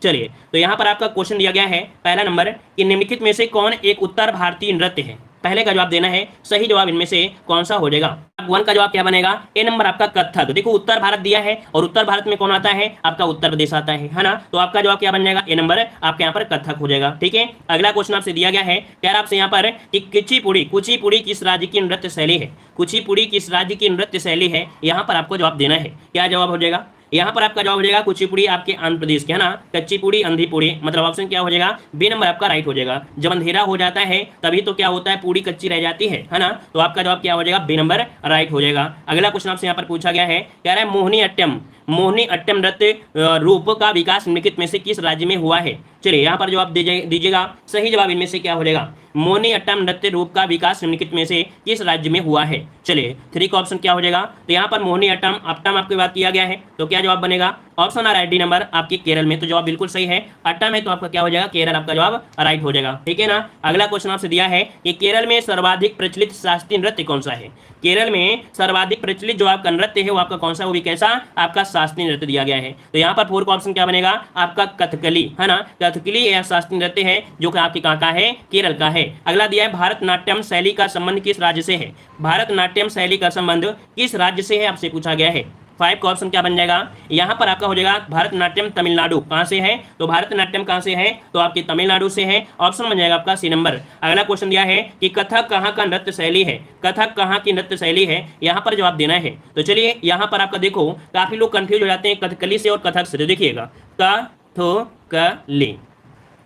चलिए, तो यहाँ पर आपका क्वेश्चन दिया गया है पहला नंबर कि निम्नलिखित में से कौन एक उत्तर भारतीय नृत्य है। पहले का जवाब देना है, सही जवाब इनमें से कौन सा हो जाएगा। 1 का जवाब क्या बनेगा, ए नंबर आपका कथक। देखो उत्तर भारत दिया है और उत्तर भारत में कौन आता है, आपका उत्तर प्रदेश आता है ना। तो आपका जवाब क्या बन जाएगा, ए नंबर आपके यहाँ पर कथक हो जाएगा। ठीक है, अगला क्वेश्चन आपसे दिया गया है, कह रहा आपसे यहाँ पर कि कुचिपुड़ी किस राज्य की नृत्य शैली है। कुचिपुड़ी किस राज्य की नृत्य शैली है, यहाँ पर आपको जवाब देना है। क्या जवाब हो जाएगा, यहाँ पर आपका जवाब हो जाएगा कुचिपुड़ी आपके आंध्र प्रदेश के, है ना। कच्चीपुड़ी अंधीपुड़ी, मतलब ऑप्शन क्या हो जाएगा, बी नंबर आपका राइट हो जाएगा। जब अंधेरा हो जाता है तभी तो क्या होता है, पूरी कच्ची रह जाती है ना। तो आपका जवाब क्या हो जाएगा, बी नंबर राइट हो जाएगा। अगला क्वेश्चन आपसे यहाँ पर पूछा गया है, कह रहा है मोहिनी अट्टम नृत्य रूप का विकास निम्नलिखित में से किस राज्य में हुआ है। चलिए यहाँ पर जवाब दीजिएगा, सही जवाब इनमें से क्या हो जाएगा, मोहिनी अट्टम नृत्य रूप का विकास निम्नलिखित में से किस राज्य में हुआ है। चलिए 3 का ऑप्शन क्या हो जाएगा, तो यहाँ पर मोहिनी अट्टम आपकी बात किया गया है, तो क्या जवाब बनेगा, ऑप्शन आ रहा है डी नंबर आपके केरल में। तो जवाब बिल्कुल सही है, अट्टम है तो आपका क्या हो जाएगा, केरल आपका जवाब राइट हो जाएगा। ठीक है ना। अगला क्वेश्चन आपसे दिया है कि केरल में सर्वाधिक प्रचलित शास्त्रीय नृत्य कौन सा है। केरल में सर्वाधिक प्रचलित जो आपका नृत्य है वो आपका कौन सा, वो भी कैसा, आपका शास्त्रीय नृत्य दिया गया है। तो यहाँ पर 4 का ऑप्शन क्या बनेगा, आपका कथकली, है ना। कथकली यह शास्त्रीय नृत्य है जो कि आपके कहाँ का है, केरल का है। अगला दिया है भारतनाट्यम शैली का संबंध किस राज्य से है। भारतनाट्यम शैली का संबंध किस राज्य से है, आपसे पूछा गया है। 5 का ऑप्शन क्या बन जाएगा, यहाँ पर आपका हो जाएगा भारतनाट्यम तमिलनाडु। कहाँ से है, तो भारतनाट्यम कहाँ से है, तो आपके तमिलनाडु से है। ऑप्शन बन जाएगा आपका सी नंबर। अगला क्वेश्चन दिया है कि कथक कहाँ का नृत्य शैली है। कथक कहाँ की नृत्य शैली है, यहाँ पर जवाब देना है। तो चलिए यहाँ पर आपका देखो काफी लोग कंफ्यूज हो जाते हैं कथकली से और कथक से। देखिएगा कथकली,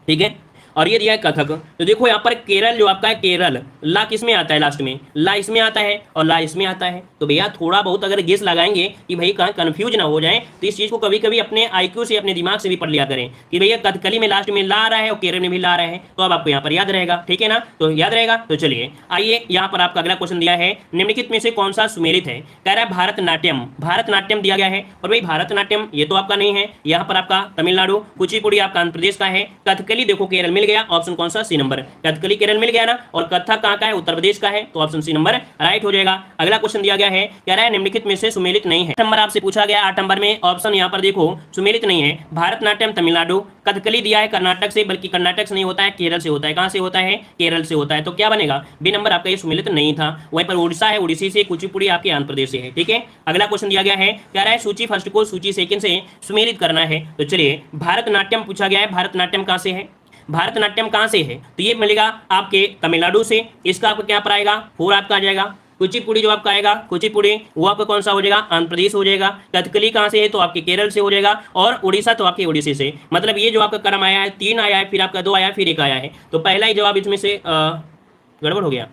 ठीक है, और ये दिया है कथक। तो देखो यहाँ पर केरल जो आपका है, केरल ला किस में आता है, लास्ट में ला इसमें आता है और ला इसमें आता है। तो भैया थोड़ा बहुत अगर गेस लगाएंगे कि भाई कहाँ कंफ्यूज ना हो जाए, तो इस चीज को कभी कभी अपने आईक्यू से, अपने दिमाग से भी पढ़ लिया करें कि भैया कथकली में लास्ट में ला आ रहा है और केरल में भी ला रहा है, तो अब आपको यहाँ पर याद रहेगा। ठीक है ना, तो याद रहेगा। तो चलिए आइए, यहाँ पर आपका अगला क्वेश्चन दिया है, निम्नलिखित में से कौन सा सुमेलित है। कह रहा है भारतनाट्यम, भारतनाट्यम दिया गया है, और भाई भारतनाट्यम ये तो आपका नहीं है, यहाँ पर आपका तमिलनाडु, कुचिपुड़ी आपका आंध्र प्रदेश का है, कथकली देखो केरल मिल गया, ऑप्शन कौन सा, सी नंबर। कथकली केरल मिल गया ना, और कथक कहाँ का है, उत्तर प्रदेश का है, तो ऑप्शन सी नंबर राइट हो जाएगा। अगला क्वेश्चन दिया गया है, कह रहा है निम्नलिखित में से सुमेलित नहीं है। नंबर आपसे पूछा गया 8 नंबर में, ऑप्शन यहाँ पर देखो सुमेलित नहीं है। भारतनाट्यम तमिलनाडु, कथकली दिया है कर्नाटक से, बल्कि कर्नाटक से नहीं होता है, केरल से होता है। कहाँ से होता है, केरल से होता है। तो क्या बनेगा, बी नंबर आपका ये सुमेलित नहीं था। वहीं पर उड़ीसा है, उड़ीसी से, कुचिपुड़ी आपके आंध्र प्रदेश से है। ठीक है, अगला क्वेश्चन दिया गया है, कह रहा है सूची फर्स्ट को सूची सेकंड से सुमेलित करना है। तो चलिए भारतनाट्यम पूछा गया है, भारतनाट्यम कहाँ से है, भारतनाट्यम कहाँ से है, तो ये मिलेगा आपके तमिलनाडु से। इसका आपका क्या पर आएगा, 4 आपका आ जाएगा। कुचिपुड़ी जो आपका आएगा, कुचिपुड़ी वो आपका कौन सा हो जाएगा, आंध्र प्रदेश हो जाएगा। कथकली कहाँ से है, तो आपके केरल से हो जाएगा, और उड़ीसा तो आपके उड़ीसी से। मतलब ये जो आपका क्रम आया है, 3 आया है, फिर आपका 2 आया, फिर 1 आया है। तो पहला ही जवाब इसमें से गड़बड़ हो गया,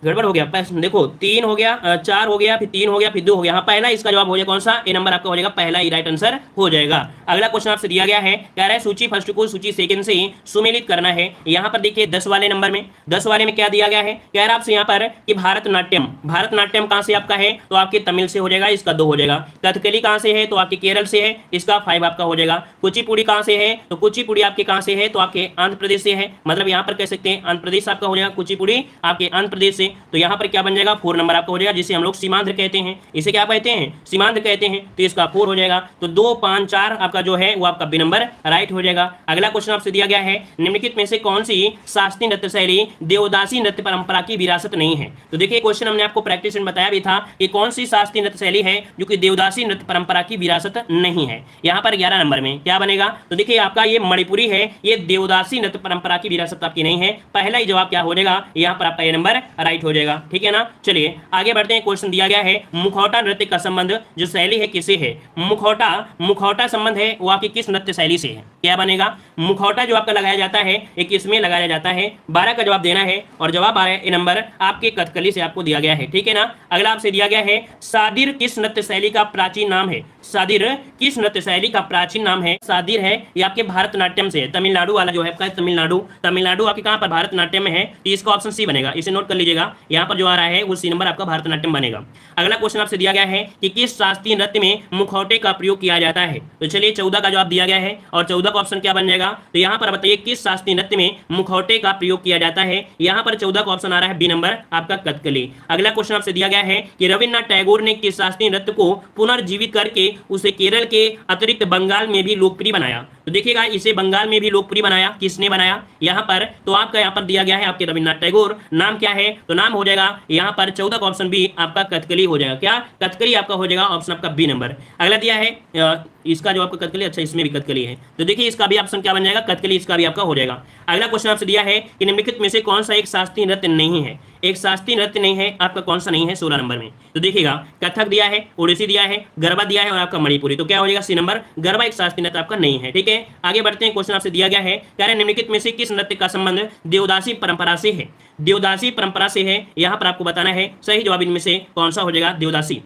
देखो 3 हो गया, 4 हो गया, फिर 3 हो गया, फिर 2 हो गया। हाँ, पहला इसका जवाब हो जाएगा कौन सा, ए नंबर आपका हो जाएगा, पहला ही राइट आंसर हो जाएगा। अगला क्वेश्चन आपसे दिया गया है, कह रहा है सूची फर्स्ट को सूची सेकंड से सुमेलित करना है। यहाँ पर देखिए 10 वाले नंबर में, 10 वाले में क्या दिया गया है, कह रहा है आपसे यहाँ पर कि भारतनाट्यम, भारतनाट्यम कहाँ से आपका है, तो आपके तमिल से हो जाएगा, इसका 2 हो जाएगा। कथकली कहाँ से है, तो आपके केरल से है, इसका 5 आपका हो जाएगा। कुचिपुड़ी कहाँ से है, तो कुचिपुड़ी आपके कहाँ से है, तो आपके आंध्र प्रदेश से है। मतलब यहाँ पर कह सकते हैं आंध्र प्रदेश आपका हो जाएगा, कुचिपुड़ी आपके आंध्र प्रदेश से। तो यहाँ पर क्या बन जाएगा, 4 नंबर आपका हो जाएगा, जिसे हम लोग सीमांध्र कहते हैं। इसे क्या कहते हैं, सीमांध्र कहते हैं। तो इसका 4 हो जाएगा। तो 2, 5, 4 आपका जो है वो आपका बी नंबर राइट हो जाएगा। अगला क्वेश्चन आपसे दिया गया है, निम्नलिखित में से कौन सी शास्त्रीय नृत्य शैली देवदासी नृत्य परंपरा की विरासत नहीं है। तो देखिए क्वेश्चन हमने आपको प्रैक्टिस में बताया भी था कि कौन सी शास्त्रीय नृत्य शैली है जो कि देवदासी नृत्य परंपरा की विरासत नहीं है। यहाँ पर 11 नंबर में क्या बनेगा, तो देखिए आपका ये मणिपुरी है, ये देवदासी नृत्य परंपरा की विरासत आपकी नहीं है। पहला ही जवाब क्या हो जाएगा, यहाँ पर आपका ये नंबर राइट हो जाएगा। ठीक है ना, चलिए आगे बढ़ते हैं। क्वेश्चन दिया गया है, मुखौटा नृत्य का संबंध जो शैली है किसे है। मुखौटा संबंध है वो आपकी किस नृत्य शैली से है। क्या बनेगा, मुखौटा जो आपका लगाया जाता है ये किसमें लगाया जाता है। 12 का जवाब देना है, और जवाब आ रहा है ए नंबर आपके कथकली से आपको दिया गया है। ठीक है ना, अगला आपसे दिया गया है, सादिर किस नृत्य शैली का प्राचीन नाम है। सादिर किस नृत्य शैली का प्राचीन नाम है। सादिर है ये आपके भारतनाट्यम से है, तमिलनाडु वाला जो है आपका तमिलनाडु आपके कहाँ पर भारतनाट्यम में है। तो इसका ऑप्शन सी बनेगा, इसे नोट कर लीजिएगा। यहाँ पर जो आ रहा है वो सी नंबर आपका भरतनाट्यम बनेगा। अगला क्वेश्चन आपसे दिया गया है कि किस शास्त्रीय नृत्य में मुखौटे का प्रयोग किया जाता है। तो चलिए 14 का जवाब दिया गया है और 14 का ऑप्शन क्या बन जाएगा, तो यहाँ पर बताइए किस शास्त्रीय नृत्य में मुखौटे का प्रयोग किया जाता है। यहाँ पर 14 का ऑप्शन आ रहा है बी नंबर आपका कथकली। अगला क्वेश्चन आपसे दिया गया है कि रविन्द्रनाथ टैगोर ने किस शास्त्रीय नृत्य को पुनर्जीवित करके उसे केरल के अतिरिक्त बंगाल में भी लोकप्रिय बनाया। तो देखिएगा इसे बंगाल में भी लोकप्रिय बनाया, किसने बनाया यहाँ पर, तो आपका यहाँ पर दिया गया है आपके रविन्द्रनाथ टैगोर। नाम क्या है, तो नाम हो जाएगा यहाँ पर 14 का ऑप्शन बी आपका कथकली हो जाएगा। क्या कथकली आपका हो जाएगा ऑप्शन आपका बी नंबर। अगला दिया है इसका जो आपका कथकली, अच्छा इसमें भी कथकली है, तो देखिए इसका भी ऑप्शन क्या बन जाएगा, कथकली इसका भी आपका हो जाएगा। अगला क्वेश्चन आपसे दिया है कि निम्नलिखित में से कौन सा एक शास्त्रीय नृत्य नहीं है। एक शास्त्रीय नृत्य नहीं है आपका कौन सा नहीं है 16 नंबर में, तो देखिएगा कथक दिया है, ओडिसी दिया है, गरबा दिया है और आपका मणिपुरी, तो क्या हो जाएगा सी नंबर, गरबा एक शास्त्रीय नृत्य आपका नहीं है। ठीक है, आगे बढ़ते हैं। क्वेश्चन आपसे दिया गया है कह रहे निम्नलिखित में से किस नृत्य का संबंध देवदासी परंपरा से है। देवदासी परंपरा से है, यहाँ पर आपको बताना है सही जवाब इनमें से कौन सा हो जाएगा, देवदासी।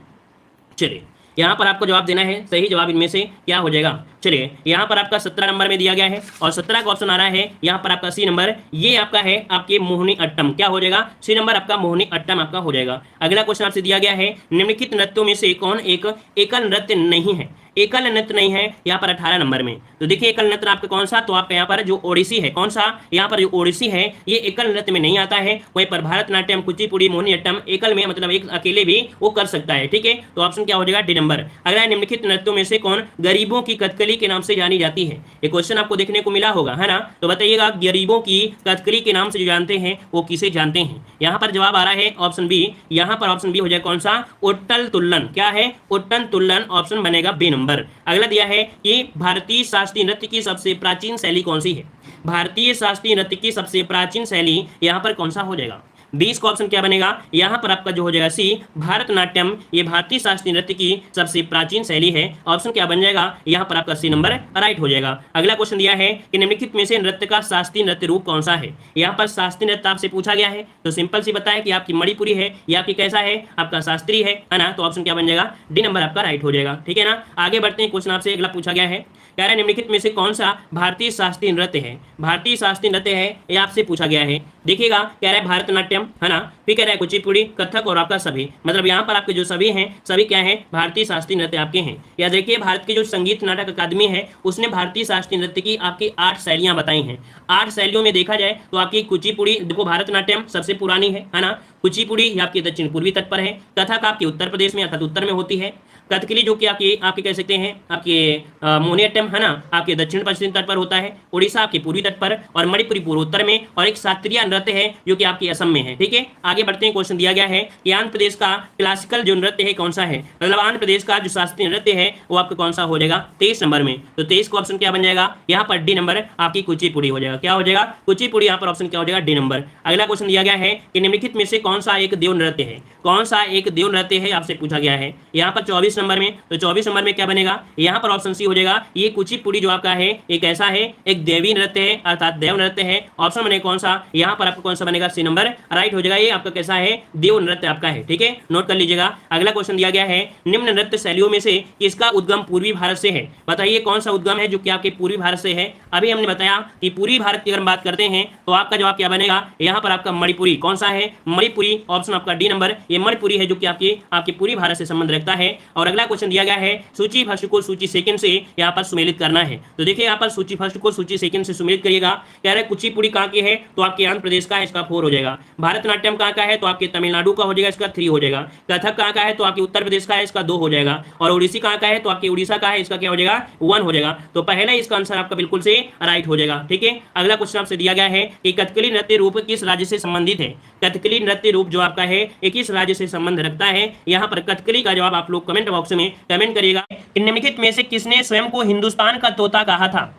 चलिए यहाँ पर आपको जवाब देना है, सही जवाब इनमें से क्या हो जाएगा। चलिए यहाँ पर आपका 17 नंबर में दिया गया है और 17 का ऑप्शन आ रहा है यहाँ पर आपका सी नंबर, ये आपका है आपके मोहिनी अट्टम, क्या हो जाएगा सी नंबर आपका मोहिनी अट्टम आपका हो जाएगा। अगला क्वेश्चन आपसे दिया गया है निम्नलिखित नृत्यों में से कौन एक एकल नृत्य नहीं है। एकल नृत्य नहीं है यहाँ पर 18 नंबर में, तो देखिए एकल नृत्य आपका कौन सा, तो आपका यहाँ पर जो ओडिसी है, कौन सा यहाँ पर जो ओडिसी है ये एकल नृत्य में नहीं आता है। वहीं पर भरतनाट्यम, कुचिपुड़ी, मोहिनीअट्टम एकल में मतलब एक अकेले भी वो कर सकता है। ठीक है, तो ऑप्शन क्या हो जाएगा डी नंबर। अगला निम्नलिखित नृत्यों में से कौन गरीबों की कथकली के नाम से जानी जाती है। ये क्वेश्चन आपको देखने को मिला होगा है ना, तो बताइएगा गरीबों की कथकली के नाम से जो जानते हैं वो किसे जानते हैं। यहाँ पर जवाब आ रहा है ऑप्शन बी, यहाँ पर ऑप्शन बी हो जाएगा कौन सा, उट्टल तुल्लन, क्या है उट्टल तुल्लन, ऑप्शन बनेगा बी नंबर। अगला दिया है कि भारतीय शास्त्रीय नृत्य की सबसे प्राचीन शैली कौन सी है। भारतीय शास्त्रीय नृत्य की सबसे प्राचीन शैली यहाँ पर कौन सा हो जाएगा, 20 का ऑप्शन क्या बनेगा, यहाँ पर आपका जो हो जाएगा सी भरतनाट्यम, ये भारतीय शास्त्रीय नृत्य की सबसे प्राचीन शैली है। ऑप्शन क्या बन जाएगा यहाँ पर आपका सी नंबर राइट हो जाएगा। अगला क्वेश्चन दिया है कि निम्नलिखित में से नृत्य का शास्त्रीय नृत्य रूप कौन सा है। यहाँ पर शास्त्रीय नृत्य आपसे पूछा गया है, तो सिंपल सी बताया कि आपकी मणिपुरी है या आपकी कैसा है आपका शास्त्रीय है ना, तो ऑप्शन क्या बन जाएगा डी नंबर आपका राइट हो जाएगा। ठीक है ना, आगे बढ़ते हैं। क्वेश्चन आपसे अगला पूछा गया है, कह रहा है निम्नलिखित में से कौन सा भारतीय शास्त्रीय नृत्य है। भारतीय शास्त्रीय नृत्य है ये आपसे पूछा गया है, देखिएगा कह रहा है भरतनाट्यम है ना, फिर कह रहा है कुचिपुड़ी, कथक और आपका सभी, मतलब यहाँ पर आपके जो सभी हैं सभी क्या है भारतीय शास्त्रीय नृत्य आपके हैं। या देखिए भारत की जो संगीत नाटक अकादमी है उसने भारतीय शास्त्रीय नृत्य की आपकी 8 शैलियां बताई हैं। 8 शैलियों में देखा जाए तो आपकी कुचिपुड़ी, देखो भरतनाट्यम सबसे पुरानी है ना, कुचिपुड़ी आपके दक्षिण पूर्वी तट पर है, कथक आपके उत्तर प्रदेश में अर्थात उत्तर में होती है, कथकली जो कि आपके कह सकते हैं आपके मोहिनीअट्टम है ना आपके दक्षिण पश्चिम तट पर होता है, उड़ीसा आपके पूर्वी तट पर और मणिपुरी पूर्वोत्तर में, और एक शास्त्रीय नृत्य है जो कि आपके असम में है। ठीक है, आगे बढ़ते हैं। क्वेश्चन दिया गया है कि आंध्र प्रदेश का क्लासिकल जो नृत्य है कौन सा है, मतलब आंध्र प्रदेश का जो शास्त्रीय नृत्य है वो आपका कौन सा हो जाएगा 23 नंबर में, तो 23 का ऑप्शन क्या बन जाएगा यहाँ पर डी नंबर आपकी कुचिपुड़ी हो जाएगा। क्या हो जाएगा कुचिपुड़ी, यहाँ पर ऑप्शन क्या हो जाएगा डी नंबर। अगला क्वेश्चन दिया गया है कि निम्नलिखित में से कौन सा एक देव नृत्य है, कौन सा एक देव नृत्य है आपसे पूछा गया है यहाँ पर 24 नंबर में, तो 24 नंबर में क्या बनेगा यहाँ पर ऑप्शन सी हो जाएगा, ये कुचिपुड़ी जो आपका है एक ऐसा है एक देवी नृत्य है अर्थात देव नृत्य है। ऑप्शन बने कौन सा, यहाँ पर आपको कौन सा बनेगा सी नंबर राइट हो जाएगा, ये आपका कैसा है देव नृत्य आपका है। ठीक है, नोट कर लीजिएगा। अगला क्वेश्चन दिया गया है निम्न नृत्य शैलियों में से किसका उद्गम पूर्वी भारत से है। बताइए कौन सा उद्गम है जो कि आपके पूर्वी भारत से है। अभी हमने बताया कि पूर्वी भारत की अगर बात करते हैं तो आपका जवाब क्या बनेगा यहाँ पर आपका मणिपुरी, कौन सा है मणिपुरी, ऑप्शन आपका डी नंबर, ये मणिपुरी है जो कि आपके पूर्वी भारत से संबंध रखता है। और अगला क्वेश्चन दिया गया है सूची फर्स्ट को सूची सेकंड से यहाँ पर सुमेलित करना है, तो देखिए यहाँ पर सूची फर्स्ट को सूची सेकंड से सुमेलित करिएगा। कह रहे कुचिपुड़ी कहाँ की है, तो आपके आंध्र प्रदेश का है, इसका 4 हो जाएगा। भरतनाट्यम कहाँ का है, तो आपके तमिलनाडु का हो जाएगा, इसका 3 हो जाएगा। कथक कहाँ का है, तो आपके उत्तर प्रदेश का है, इसका 2 हो जाएगा। और ओडिसी कहाँ का है, तो आपके उड़ीसा का है, इसका क्या हो जाएगा 1 हो जाएगा। तो पहला इसका आंसर आपका बिल्कुल से राइट हो जाएगा। ठीक है, अगला क्वेश्चन आपसे दिया गया है कि कथकली नृत्य रूप किस राज्य से संबंधित है। कथकली नृत्य रूप जो आपका है एक किस राज्य से संबंध रखता है, यहाँ पर कथकली का जवाब आप लोग कमेंट बॉक्स में कमेंट करिएगा। निम्नलिखित में से किसने स्वयं को हिंदुस्तान का तोता कहा था।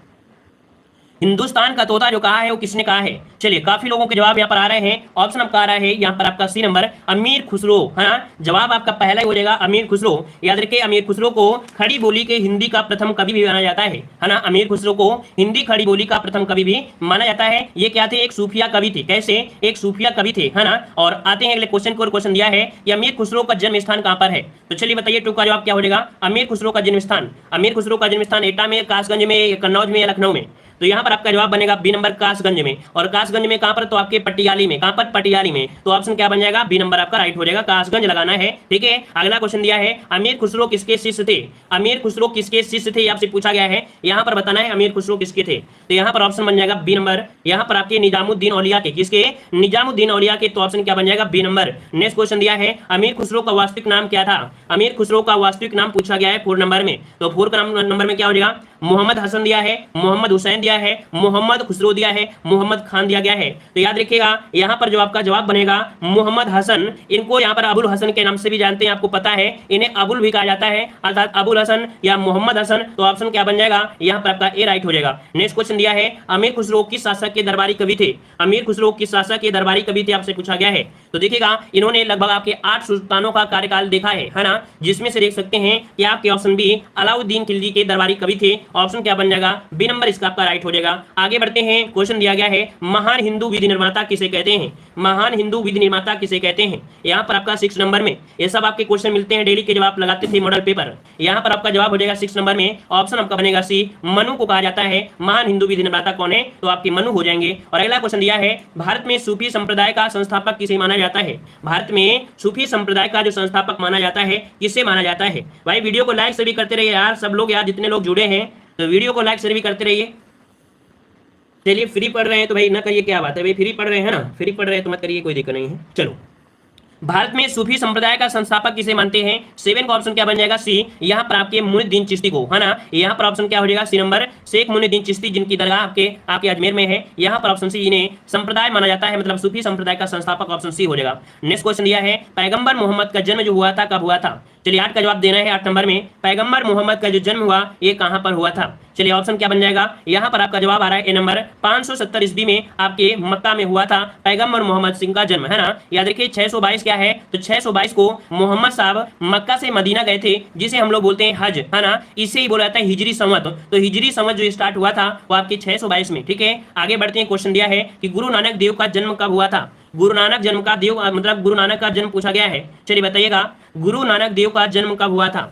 हिंदुस्तान का तोता जो कहा है वो किसने कहा है। चलिए काफी लोगों के जवाब यहाँ पर आ रहे हैं। ऑप्शन आपका आ रहा है यहाँ पर आपका सी नंबर अमीर खुसरो है ना, जवाब आपका पहला ही हो जाएगा अमीर खुसरो। याद रखिए अमीर खुसरो को खड़ी बोली के हिंदी का प्रथम कवि भी माना जाता है ना, अमीर खुसरो को हिंदी खड़ी बोली का प्रथम कवि भी माना जाता है। ये क्या थे, एक सूफिया कवि थे। कैसे, एक सूफिया कवि थे है ना। और आते हैं अगले क्वेश्चन को। क्वेश्चन दिया है कि अमीर खुसरो का जन्म स्थान कहाँ पर है, तो चलिए बताइए टू का जवाब क्या हो जाएगा। अमीर खुसरो का जन्म स्थान, अमीर खुसरो का जन्म स्थान एटा में, कासगंज में, कन्नौज में या लखनऊ में, तो यहाँ पर आपका जवाब बनेगा बी नंबर कासगंज में। और कासगंज में कहां पर, तो आपके पटियाली में। कहां पर, पटियाली में। तो ऑप्शन क्या बन जाएगा, बी नंबर आपका राइट हो जाएगा, कासगंज लगाना है। ठीक है, अगला क्वेश्चन दिया है अमीर खुसरो किसके शिष्य थे। अमीर खुसरो किसके शिष्य थे, आपसे पूछा गया है। यहाँ पर बताना है अमीर खुसरो किसके थे। तो यहाँ पर ऑप्शन बन जाएगा बी नंबर, यहाँ पर आपके निजामुद्दीन औलिया के। किसके, निजामुद्दीन औलिया के। तो ऑप्शन क्या बन जाएगा, बी नंबर। नेक्स्ट क्वेश्चन दिया है अमीर खुसरो का वास्तविक नाम क्या था। अमीर खुसरो का वास्तविक नाम पूछा गया है 4 नंबर में। तो 4 का नंबर में क्या हो जाएगा, मोहम्मद हसन दिया है, मोहम्मद हुसैन दिया है, मोहम्मद खुसरो दिया है, मोहम्मद खान दिया गया है। तो याद रखिएगा यहाँ पर जो आपका जवाब बनेगा मोहम्मद हसन। इनको यहाँ पर अबुल हसन के नाम से भी जानते हैं, आपको पता है, इन्हें अबुल भी कहा जाता है, अर्थात अबुल हसन या मोहम्मद हसन। तो ऑप्शन क्या बन जाएगा, यहाँ पर आपका ए राइट हो जाएगा। नेक्स्ट क्वेश्चन दिया है अमीर खुसरो किस शासक के दरबारी कवि थे। अमीर खुसरो किस शासक के दरबारी कवि थे, आपसे पूछा गया है। तो देखिएगा इन्होंने लगभग आपके 8 सुल्तानों का कार्यकाल देखा है ना, जिसमें से देख सकते हैं कि आपके ऑप्शन बी अलाउद्दीन खिलजी के दरबारी कवि थे। ऑप्शन क्या बन जाएगा, बी नंबर इसका आपका राइट हो जाएगा। आगे बढ़ते हैं, क्वेश्चन दिया गया है महान हिंदू विधि निर्माता किसे कहते हैं। महान हिंदू विधि निर्माता किसे कहते हैं, यहाँ पर आपका 6 नंबर में। ये सब आपके क्वेश्चन मिलते हैं डेली के, जब आप लगाते थे मॉडल पेपर। यहाँ पर आपका जवाब हो जाएगा 6 नंबर में। ऑप्शन आपका बनेगा सी, मनु को कहा जाता है महान हिंदू विधि निर्माता कौन है, तो आपके मनु हो जाएंगे। और अगला क्वेश्चन दिया है भारत में सूफी संप्रदाय का संस्थापक किसे माना जाता है। भारत में सूफी संप्रदाय का जो संस्थापक माना जाता है किसे माना जाता है। भाई वीडियो को लाइक से भी करते रहिए यार, सब लोग यार जितने लोग जुड़े हैं, तो वीडियो को लाइक से भी करते रहिए। चलिए फ्री पढ़ रहे हैं तो भाई ना करिए, क्या बात है भाई, फ्री पढ़ रहे हैं ना, फ्री पढ़ रहे हैं तो मत करिए, कोई दिक्कत नहीं है। चलो, भारत में सूफी संप्रदाय का संस्थापक किसे मानते हैं। 7 का ऑप्शन क्या बन जाएगा, सी। यहाँ पर आपके मुइनुद्दीन चिश्ती को, है ना। यहाँ पर ऑप्शन क्या हो जाएगा, सी नंबर, शेख मुइनुद्दीन चिश्ती, जिनकी दरगाह आपके अजमेर में है। यहाँ पर ऑप्शन सी, इन्हें संप्रदाय माना जाता है, मतलब सूफी संप्रदाय का संस्थापक ऑप्शन सी हो जाएगा। नेक्स्ट क्वेश्चन दिया है पैगंबर मोहम्मद का जन्म जो हुआ था कब हुआ था। चलिए 8 का जवाब देना है 8 नंबर में। पैगंबर मोहम्मद का जो जन्म हुआ ये कहां पर हुआ था। चलिए ऑप्शन क्या बन जाएगा, यहाँ पर आपका जवाब आ रहा है ए नंबर, 570 ईस्वी में आपके मक्का में हुआ था पैगंबर मोहम्मद सिंह का जन्म, है ना। याद रखिए 622 क्या है, तो 622 को मोहम्मद साहब मक्का से मदीना गए थे, जिसे हम लोग बोलते हैं हज, है ना। इसे ही बोला जाता है हिजरी संवत। तो हिजरी संवत जो स्टार्ट हुआ था वो आपके 622 में। ठीक है, आगे बढ़ते हैं। क्वेश्चन दिया है कि गुरु नानक देव का जन्म कब हुआ था। गुरु नानक जन्म का देव मतलब गुरु नानक का जन्म पूछा गया है। चलिए बताइएगा गुरु नानक देव का जन्म कब हुआ था।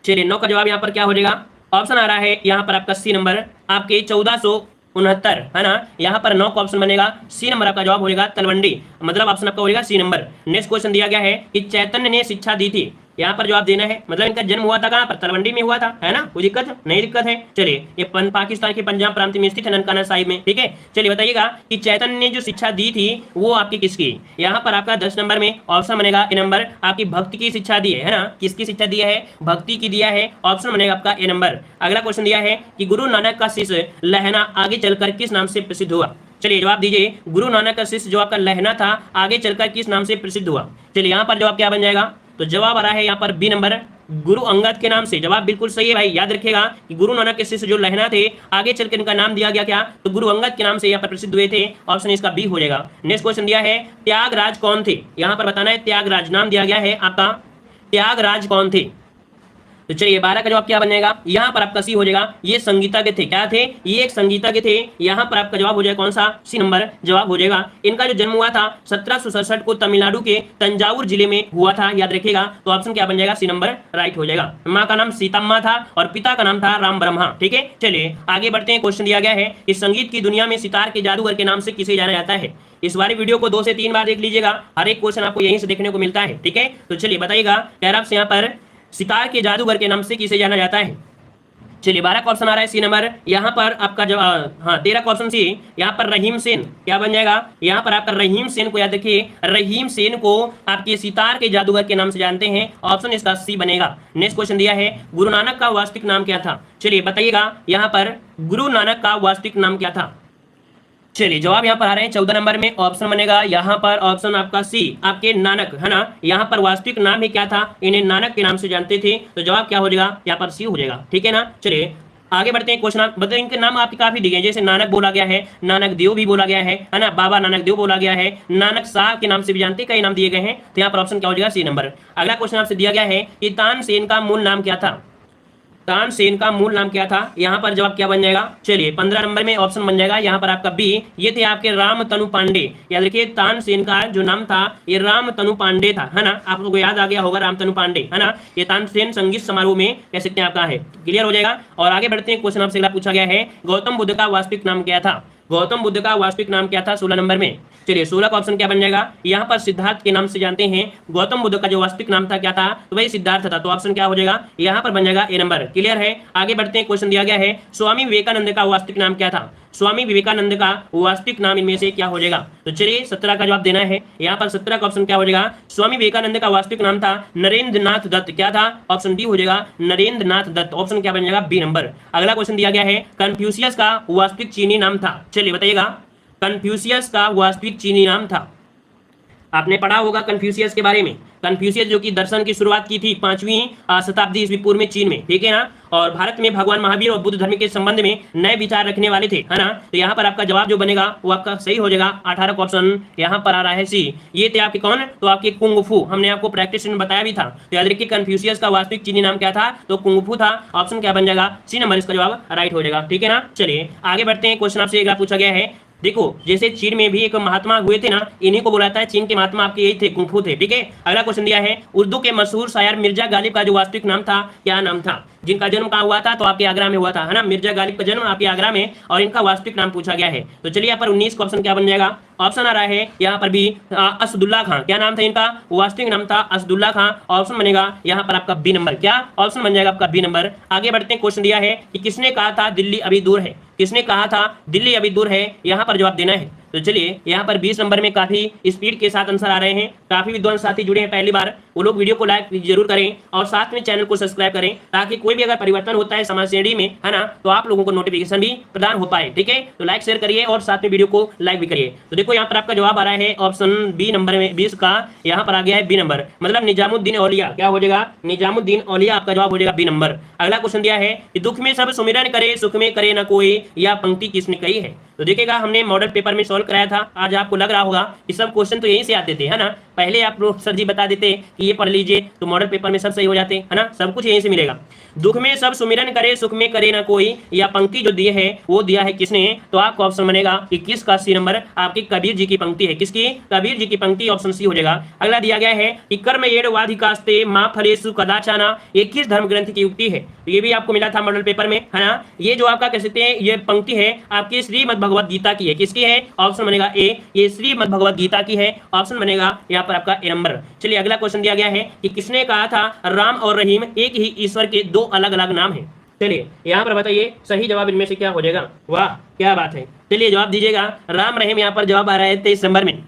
चलिए 9 का जवाब यहाँ पर क्या हो जाएगा, ऑप्शन आ रहा है यहाँ पर आपका सी नंबर, आपके 1469, है ना। यहाँ पर 9 का ऑप्शन बनेगा सी नंबर, आपका जवाब हो जाएगा तलवंडी, मतलब ऑप्शन आपका हो जाएगा सी नंबर। नेक्स्ट क्वेश्चन दिया गया है कि चैतन्य ने शिक्षा दी थी, यहाँ पर जवाब देना है, मतलब इनका जन्म हुआ था कहाँ पर, तलवंडी में हुआ था, है ना। कोई दिक्कत नहीं, दिक्कत है। चलिए ये पाकिस्तान के पंजाब प्रांत में स्थित है, ननकाना साहिब में। ठीक है, चलिए बताइएगा कि चैतन्य ने जो शिक्षा दी थी वो आपकी किसकी। यहाँ पर आपका 10 नंबर में ऑप्शन बनेगा ए नंबर, आपकी भक्ति की शिक्षा दी है ना। किसकी शिक्षा दी है, भक्ति की दिया है, ऑप्शन बनेगा आपका ए नंबर। अगला क्वेश्चन दिया है कि गुरु नानक का शिष्य लहना आगे चलकर किस नाम से प्रसिद्ध हुआ। चलिए जवाब दीजिए, गुरु नानक का शिष्य जो आपका लहना था आगे चलकर किस नाम से प्रसिद्ध हुआ। चलिए यहाँ पर जवाब क्या बन जाएगा, तो जवाब आ रहा है यहाँ पर बी नंबर, गुरु अंगद के नाम से। जवाब बिल्कुल सही है भाई, याद रखिएगा कि गुरु नानक के शिष्य जो लहना थे आगे चलकर इनका नाम दिया गया क्या, तो गुरु अंगद के नाम से यहाँ पर प्रसिद्ध हुए थे। ऑप्शन इसका बी हो जाएगा। नेक्स्ट क्वेश्चन दिया है त्यागराज कौन थे, यहाँ पर बताना है त्यागराज, नाम दिया गया है आपका, त्यागराज कौन थे। तो चलिए 12 का जवाब क्या बन जाएगा, यहाँ पर आपका सी हो जाएगा, ये संगीतज्ञ थे। क्या थे, ये एक संगीतज्ञ थे। यहाँ पर आपका जवाब हो जाएगा कौन सा, सी नंबर जवाब हो जाएगा। इनका जो जन्म हुआ था 1767 को तमिलनाडु के तंजावुर जिले में हुआ था, याद रखिएगा। तो ऑप्शन क्या बन जाएगा, सी नंबर राइट हो जाएगा। माँ का नाम सीतम्मा था और पिता का नाम था राम ब्रह्मा। ठीक है, चलिए आगे बढ़ते हैं। क्वेश्चन दिया गया है कि संगीत की दुनिया में सितार के जादूगर के नाम से किसे जाना जाता है। इस वाली वीडियो को 2 से 3 बार देख लीजिएगा, हर एक क्वेश्चन आपको यहीं से देखने को मिलता है। ठीक है, तो चलिए बताइएगा कैराप से यहाँ पर सितार के जादूगर के नाम से किसे जाना जाता है। चलिए 12 का ऑप्शन आ रहा है सी नंबर, यहाँ पर आपका जवाब, हाँ 13 का ऑप्शन सी, यहाँ पर रहीम सेन क्या बन जाएगा, यहाँ पर आपका रहीम सेन को याद रखिए, रहीम सेन को आपके सितार के जादूगर के नाम से जानते हैं। ऑप्शन इसका सी बनेगा। नेक्स्ट क्वेश्चन दिया है गुरु नानक का वास्तविक नाम क्या था। चलिए बताइएगा यहाँ पर गुरु नानक का वास्तविक नाम क्या था। चलिए जवाब यहाँ पर आ रहे हैं 14 नंबर में, ऑप्शन बनेगा यहाँ पर ऑप्शन आपका सी, आपके नानक, है ना। यहाँ पर वास्तविक नाम ही क्या था, इन्हें नानक के नाम से जानते थे। तो जवाब क्या हो जाएगा, यहाँ पर सी हो जाएगा। ठीक है ना, चलिए आगे बढ़ते हैं। क्वेश्चन बताइए, इनके नाम आपके काफी दिए गए, जैसे नानक बोला गया है, नानक देव भी बोला गया है ना, बाबा नानक देव बोला गया है, नानक साहब के नाम से भी जानते, कई नाम दिए गए हैं। तो यहाँ पर ऑप्शन क्या हो जाएगा, सी नंबर। अगला क्वेश्चन आपसे दिया गया है कि तानसेन का मूल नाम क्या था। तानसेन का मूल नाम क्या था? यहाँ पर जवाब क्या बन जाएगा? चलिए 15 नंबर में ऑप्शन बन जाएगा यहाँ पर आपका बी, ये थे आपके रामतनु पांडे। याद रखिए तानसेन का जो नाम था ये रामतनु पांडे था, है ना, आप लोगों को याद आ गया होगा रामतनु पांडे, है ना। ये तानसेन संगीत समारोह में कह सकते हैं आपका है, क्लियर हो जाएगा। और आगे बढ़ते हैं, क्वेश्चन आपसे अगला पूछा गया है, गौतम बुद्ध का वास्तविक नाम क्या था? गौतम बुद्ध का वास्तविक नाम क्या था 16 नंबर में? चलिए 16 का ऑप्शन क्या बन जाएगा? यहाँ पर सिद्धार्थ के नाम से जानते हैं, गौतम बुद्ध का जो वास्तविक नाम था क्या था? तो वही सिद्धार्थ था, तो ऑप्शन क्या हो जाएगा? यहाँ पर बन जाएगा ए नंबर, क्लियर है। आगे बढ़ते हैं, क्वेश्चन दिया गया है, स्वामी विवेकानंद का वास्तविक नाम क्या था? स्वामी विवेकानंद का वास्तविक नाम इनमें से क्या हो जाएगा? तो चलिए 17 का जवाब देना है। यहाँ पर 17 का ऑप्शन क्या हो जाएगा? स्वामी विवेकानंद का वास्तविक नाम था नरेंद्र नाथ दत्त। क्या था? ऑप्शन डी हो जाएगा नरेंद्र नाथ दत्त। ऑप्शन क्या बन जाएगा? B number. अगला क्वेश्चन दिया गया है, कन्फ्यूशियस का वास्तविक चीनी नाम था। चलिए बताइएगा, कन्फ्यूशियस का वास्तविक चीनी नाम था। आपने पढ़ा होगा कन्फ्यूशियस के बारे में। कन्फ्यूशियस जो कि दर्शन की शुरुआत की थी 5वीं शताब्दी ईस्वी पूर्व में चीन में, ठीक है ना। और भारत में भगवान महावीर और बुद्ध धर्म के संबंध में नए विचार रखने वाले थे, है ना। तो यहाँ पर आपका जवाब जो बनेगा वो आपका सही हो जाएगा। 18 का ऑप्शन यहाँ पर आ रहा है सी। ये थे आपके कौन? तो आपके कुंग फू, हमने आपको प्रैक्टिस में बताया भी था। तो याद रखिए कन्फ्यूशियस का वास्तविक चीनी नाम क्या था? तो कुंग फू था। ऑप्शन क्या बन जाएगा? सी नंबर इसका जवाब राइट हो जाएगा, ठीक है ना। चलिए आगे बढ़ते हैं, क्वेश्चन आपसे अगला पूछा गया है, देखो जैसे चीन में भी एक महात्मा हुए थे ना, इन्हीं को बुलाता है चीन के महात्मा आपके यही थे, कुंग फू थे, ठीक है। अगला क्वेश्चन दिया है, उर्दू के मशहूर शायर मिर्जा गालिब का जो वास्तविक नाम था क्या नाम था? जिनका जन्म कहाँ हुआ था? तो आपके आगरा में हुआ था, है ना। मिर्जा गालिब का जन्म आपके आगरा में, और इनका वास्तविक नाम पूछा गया है। तो चलिए यहाँ पर 19 का ऑप्शन क्या बन जाएगा? ऑप्शन आ रहा है यहाँ पर भी असदुल्ला खां। क्या नाम था इनका? वास्तविक नाम था असदुल्ला खां। ऑप्शन बनेगा यहाँ पर आपका बी नंबर। क्या ऑप्शन बन जाएगा आपका? B number. आगे बढ़ते हैं, क्वेश्चन दिया है कि किसने कहा था दिल्ली अभी दूर है? किसने कहा था दिल्ली अभी दूर है? यहाँ पर जवाब देना है। तो चलिए यहाँ पर 20 नंबर में काफी स्पीड के साथ आंसर आ रहे हैं। काफी विद्वान साथी जुड़े हैं पहली बार, वो लोग वीडियो को लाइक जरूर करें और साथ में चैनल को सब्सक्राइब करें, ताकि कोई भी अगर परिवर्तन होता है समाज श्रेणी में, है ना, तो आप लोगों को नोटिफिकेशन भी प्रदान हो पाए, ठीक है। तो लाइक शेयर करिए और साथ में वीडियो को लाइक भी करिए। तो देखो यहाँ पर आपका जवाब आ रहा है ऑप्शन बी नंबर में, 20 का यहाँ पर आ गया है बी नंबर, मतलब निजामुद्दीन औलिया। क्या हो जाएगा? निजामुद्दीन औलिया आपका जवाब हो जाएगा बी नंबर। अगला क्वेश्चन दिया है कि दुख में सब सुमिरन करे, सुख में करे न कोई, यह पंक्ति किसने कही है? तो देखिएगा हमने मॉडल पेपर में सॉल्व कराया था। आज आपको लग रहा होगा कि सब क्वेश्चन तो यहीं से आते थे, है ना। पहले आप लोग सर जी बता देते कि ये पढ़ लीजिए, तो मॉडल पेपर में सब सही हो जाते, है ना। सब कुछ यहीं से मिलेगा। दुख में सब सुमिरन करे, सुख में करे ना कोई, या पंक्ति जो दी है वो दिया है किसने? तो आपका ऑप्शन बनेगा कि किसका? सी नंबर आपकी कबीर जी की पंक्ति है। किसकी? कबीर जी की पंक्ति, ऑप्शन सी हो जाएगा। अगला दिया गया है कि कर्म येड़ वाधिकास्ते मां फलेषु कदाचाना, ये किस धर्म ग्रंथ की युक्ति है? ये भी आपको मिला था मॉडल पेपर में, है ना। ये जो आपका कह सकते हैं ये पंक्ति है आपकी श्रीमद् भगवद गीता की है। किसकी है? ऑप्शन बनेगा ए, ये श्रीमद् भगवद गीता की है। ऑप्शन बनेगा यहाँ पर आपका ए नंबर। चलिए अगला क्वेश्चन दिया गया है कि किसने कहा था राम और रहीम एक ही ईश्वर के दो अलग अलग नाम है? चलिए यहाँ पर बताइए सही जवाब इनमें से क्या हो जाएगा? वाह क्या बात है। चलिए जवाब दीजिएगा, राम रहीम यहाँ पर जवाब आ रहा है 23 नंबर में,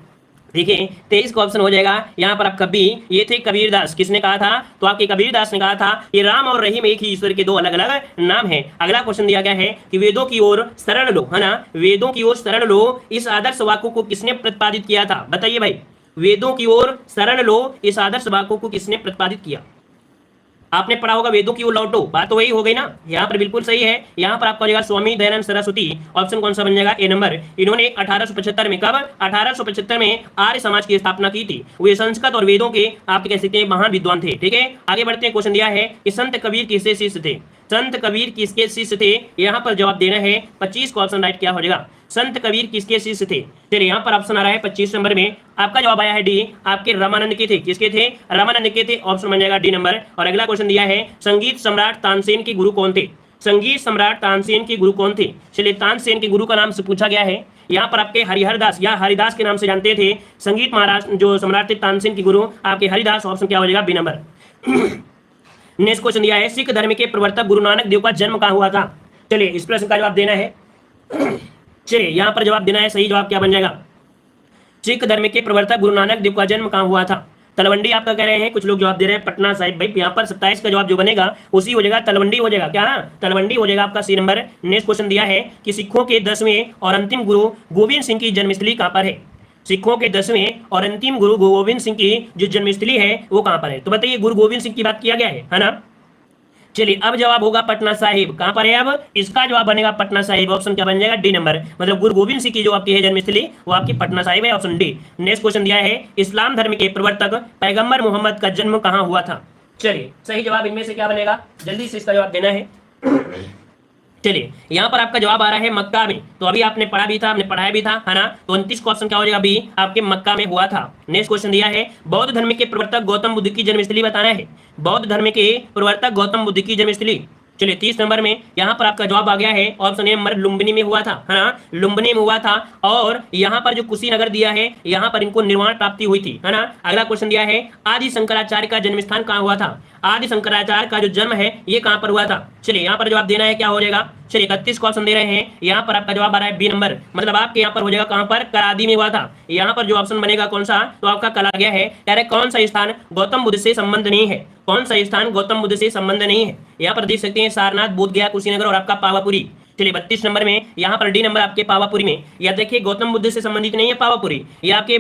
ठीक है। 23 का ऑप्शन हो जाएगा यहाँ पर आपका बी। ये थे कबीरदास। किसने कहा था? तो आपके कबीरदास ने कहा था ये राम और रहीम एक ही ईश्वर के दो अलग अलग नाम है। अगला क्वेश्चन दिया गया है कि वेदों की ओर शरण लो, है ना, वेदों की ओर शरण लो, इस आदर्श वाक्य को किसने प्रतिपादित किया था? बताइए भाई, वेदों की ओर शरण लो, इस आदर्श वाक्य को किसने प्रतिपादित किया? आपने पढ़ा होगा वेदों की ओर लौटो, बात तो वही हो गई ना। यहाँ पर बिल्कुल सही है। यहाँ पर आपका हो जाएगा स्वामी दयानंद सरस्वती। ऑप्शन कौन सा बन जाएगा? ए नंबर। इन्होंने 1875 में, कब? 1875 में आर्य समाज की स्थापना की थी। वे संस्कृत और वेदों के आप कह सकते हैं महान विद्वान थे, ठीक है। आगे बढ़ते हैं, क्वेश्चन दिया है कि संत कबीर किसके शिष्य थे? संत कबीर किसके शिष्य थे? यहाँ पर जवाब देना है 25 का ऑप्शन राइट क्या हो जाएगा? संत कबीर किसके शिष्य थे? चलिए यहाँ पर ऑप्शन आ रहा है 25 नंबर में, आपका जवाब आया है डी, आपके रामानंद के थे। किसके थे? रामानंद के थे। ऑप्शन बन जाएगा डी नंबर। और अगला क्वेश्चन दिया है संगीत सम्राट तानसेन के गुरु कौन थे? संगीत सम्राट तानसेन के गुरु कौन थे? चलिए तानसेन के गुरु का नाम से पूछा गया है। यहाँ पर आपके हरिहरदास या हरिदास के नाम से जानते थे संगीत महाराज जो सम्राट थे तानसेन के गुरु आपके हरिदास। ऑप्शन क्या हो जाएगा? B number. नेक्स्ट क्वेश्चन दिया है सिख धर्म के प्रवर्तक गुरु नानक देव का जन्म कहाँ हुआ था? चलिए इस प्रश्न का जवाब देना है। चलिए यहाँ पर जवाब देना है, सही जवाब क्या बन जाएगा? सिख धर्म के प्रवर्तक गुरु नानक देव का जन्म कहाँ हुआ था? तलवंडी आपका कह रहे हैं, कुछ लोग जवाब दे रहे हैं पटना साहिब। भाई यहाँ पर 27 का जवाब जो बनेगा उसी हो जाएगा, तलवंडी हो जाएगा। क्या? तलवंडी हो जाएगा आपका सी नंबर। नेक्स्ट क्वेश्चन दिया है कि सिखों के 10वें और अंतिम गुरु गोविंद सिंह की जन्मस्थली कहाँ पर है? सिखों के 10वें और अंतिम गुरु गोविंद सिंह की जो जन्मस्थली है वो कहाँ पर है? तो बताइए, गुरु गोविंद सिंह की बात किया गया है ना। चलिए अब जवाब होगा पटना साहिब। कहां पर है? अब इसका जवाब बनेगा पटना साहिब। ऑप्शन क्या बन जाएगा? D number. मतलब गुरु गोविंद सिंह की जो आपकी है जन्मस्थली वो आपकी पटना साहिब है, ऑप्शन डी। नेक्स्ट क्वेश्चन दिया है इस्लाम धर्म के प्रवर्तक पैगंबर मोहम्मद का जन्म कहां हुआ था? चलिए सही जवाब इनमें से क्या बनेगा, जल्दी से इसका जवाब देना है। चलिए यहाँ पर आपका जवाब आ रहा है मक्का में। तो अभी आपने पढ़ा भी था, हमने पढ़ाया भी था, है ना। तो 29 क्वेश्चन क्या हो जाएगा, अभी आपके मक्का में हुआ था। नेक्स्ट क्वेश्चन दिया है बौद्ध धर्म के प्रवर्तक गौतम बुद्ध की जन्मस्थली बताना है। बौद्ध धर्म के प्रवर्तक गौतम बुद्ध की जन्मस्थली। चलिए 30 नंबर में यहाँ पर आपका जवाब आ गया है ऑप्शन ए नंबर लुम्बिनी में हुआ था, है ना, लुम्बिनी में हुआ था। और यहाँ पर जो कुशीनगर दिया है, यहाँ पर इनको निर्वाण प्राप्ति हुई थी, है ना। अगला क्वेश्चन दिया है आदि शंकराचार्य का जन्म स्थान कहाँ हुआ था। आदि शंकराचार्य का जो जन्म है ये कहाँ पर हुआ था। चलिए यहाँ पर जवाब देना है, क्या हो जाएगा। चलिए 31 क्वेश्चन दे रहे हैं, यहाँ पर आपका जवाब आ रहा है बी नंबर, मतलब आपके यहाँ पर हो जाएगा कहाँ पर, करादी में हुआ था। यहाँ पर जो ऑप्शन बनेगा कौन सा, तो आपका कल आ गया है। कह रहे कौन सा स्थान गौतम बुद्ध से संबंध नहीं है, कौन सा स्थान गौतम बुद्ध से संबंध नहीं है। यहाँ पर देख सकते हैं सारनाथ, बोध गया, कुशीनगर और आपका पावापुरी। चलिए 32 नंबर में यहाँ पर डी नंबर आपके पावापुरी में। या देखिए गौतम बुद्ध से संबंधित नहीं है पावापुरी, ये आपके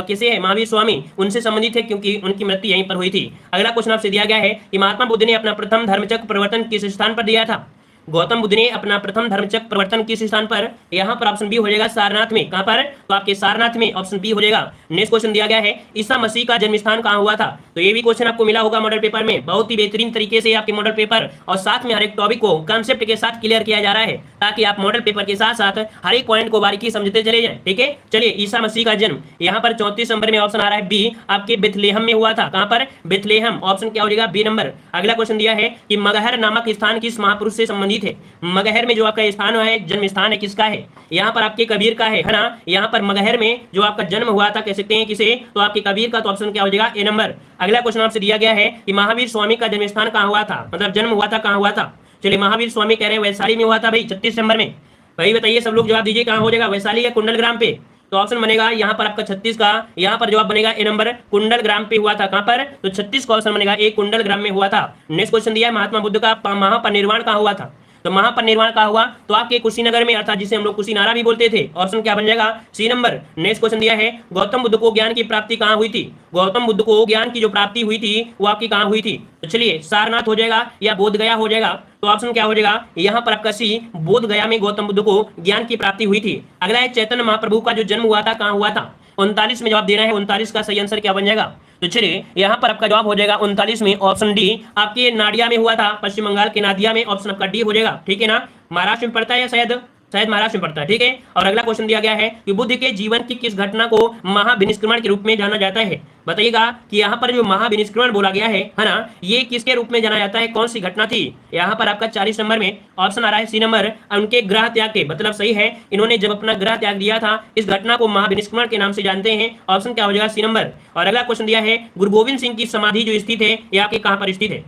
किसे है, महावीर स्वामी, उनसे संबंधित है क्योंकि उनकी मृत्यु यहीं पर हुई थी। अगला क्वेश्चन आपसे दिया गया है कि महात्मा बुद्ध ने अपना प्रथम धर्मचक्र प्रवर्तन किस स्थान पर दिया था। गौतम बुद्ध ने अपना प्रथम धर्मचक्र प्रवर्तन किस स्थान पर, यहाँ पर ऑप्शन बी हो जाएगा सारनाथ में। कहाँ पर, तो आपके सारनाथ में, ऑप्शन बी हो जाएगा। नेक्स्ट क्वेश्चन दिया गया है ईसा मसीह का जन्म स्थान कहाँ हुआ था। तो ये भी क्वेश्चन आपको मिला होगा मॉडल पेपर में, बहुत ही बेहतरीन तरीके से आपके मॉडल पेपर और साथ में हर एक टॉपिक को कंसेप्ट के साथ क्लियर किया जा रहा है, ताकि आप मॉडल पेपर के साथ साथ हर एक पॉइंट को बारीकी समझते चले जाएं। ठीक है, चलिए ईसा मसीह का जन्म यहाँ पर 34 नंबर में ऑप्शन आ रहा है बी, आपके बेथलेहम में हुआ था। कहाँ पर, बेथलेहम, ऑप्शन क्या हो जाएगा बी नंबर। अगला क्वेश्चन दिया है कि मगहर नामक स्थान किस महापुरुष से संबंधित है। मगहर में जो आपका स्थान है, जन्म स्थान है, किसका है, यहाँ पर आपके कबीर का है ना। यहाँ पर मगहर में जो आपका जन्म हुआ था कह सकते हैं किसे, तो आपके कबीर का, तो ऑप्शन क्या हो जाएगा ए नंबर। अगला क्वेश्चन आपसे दिया गया है कि महावीर स्वामी का जन्म स्थान कहाँ हुआ था, मतलब जन्म हुआ था कहाँ हुआ था। चलिए महावीर स्वामी कह रहे हैं वैशाली में हुआ था भाई, 36 नंबर में। भाई बताइए सब लोग जवाब दीजिए, कहाँ हो जाएगा, वैशाली या कुंडलग्राम पे। तो ऑप्शन बनेगा यहाँ पर आपका 36 का, यहाँ पर जवाब बनेगा ए नंबर, कुंडलग्राम पे हुआ था। कहाँ पर, तो 36 का ऑप्शन बनेगा ए, कुंडलग्राम में हुआ था। नेक्स्ट क्वेश्चन दिया है महात्मा बुद्ध का महापरिनिर्वाण कहाँ हुआ था। तो महापरिनिर्वाण कहाँ हुआ, तो आपके कुशीनगर में, अर्थात जिसे हम लोग कुशीनारा भी बोलते थे। ऑप्शन क्या बन जाएगा, सी नंबर। नेक्स्ट क्वेश्चन दिया है गौतम बुद्ध को ज्ञान की प्राप्ति कहाँ हुई थी। गौतम बुद्ध को ज्ञान की जो प्राप्ति हुई थी वो आपकी कहाँ हुई थी। तो चलिए सारनाथ हो जाएगा या बोध गया हो जाएगा। तो ऑप्शन क्या हो जाएगा, यहाँ पर आपका सी, बोध गया में गौतम बुद्ध को ज्ञान की प्राप्ति हुई थी। अगला है चैतन्य महाप्रभु का जो जन्म हुआ था कहाँ हुआ था। 39 में जवाब देना है, 39 का सही आंसर क्या बन जाएगा। तो चलिए यहाँ पर आपका जवाब हो जाएगा 39 में ऑप्शन डी, आपके नाडिया में हुआ था, पश्चिम बंगाल के नादिया में, ऑप्शन आपका डी हो जाएगा। ठीक है ना, महाराष्ट्र में पड़ता है या शायद महाराष्ट्र में पड़ता है। ठीक है, और अगला क्वेश्चन दिया गया है कि बुद्ध के जीवन की किस घटना को महाविनिष्क्रमण के रूप में जाना जाता है। बताइएगा कि यहाँ पर जो महाविनिष्क्रमण बोला गया है ना, ये किसके रूप में जाना जाता है, कौन सी घटना थी। यहाँ पर आपका 40 नंबर में ऑप्शन आ रहा है सी नंबर, उनके ग्रह त्याग के, मतलब सही है, इन्होंने जब अपना ग्रह त्याग दिया था, इस घटना को महाविनिष्क्रमण के नाम से जानते हैं। ऑप्शन क्या हो जाएगा, सी नंबर। और अगला क्वेश्चन दिया है गुरु गोविंद सिंह की समाधि जो स्थित है ये आपके कहाँ पर स्थित है।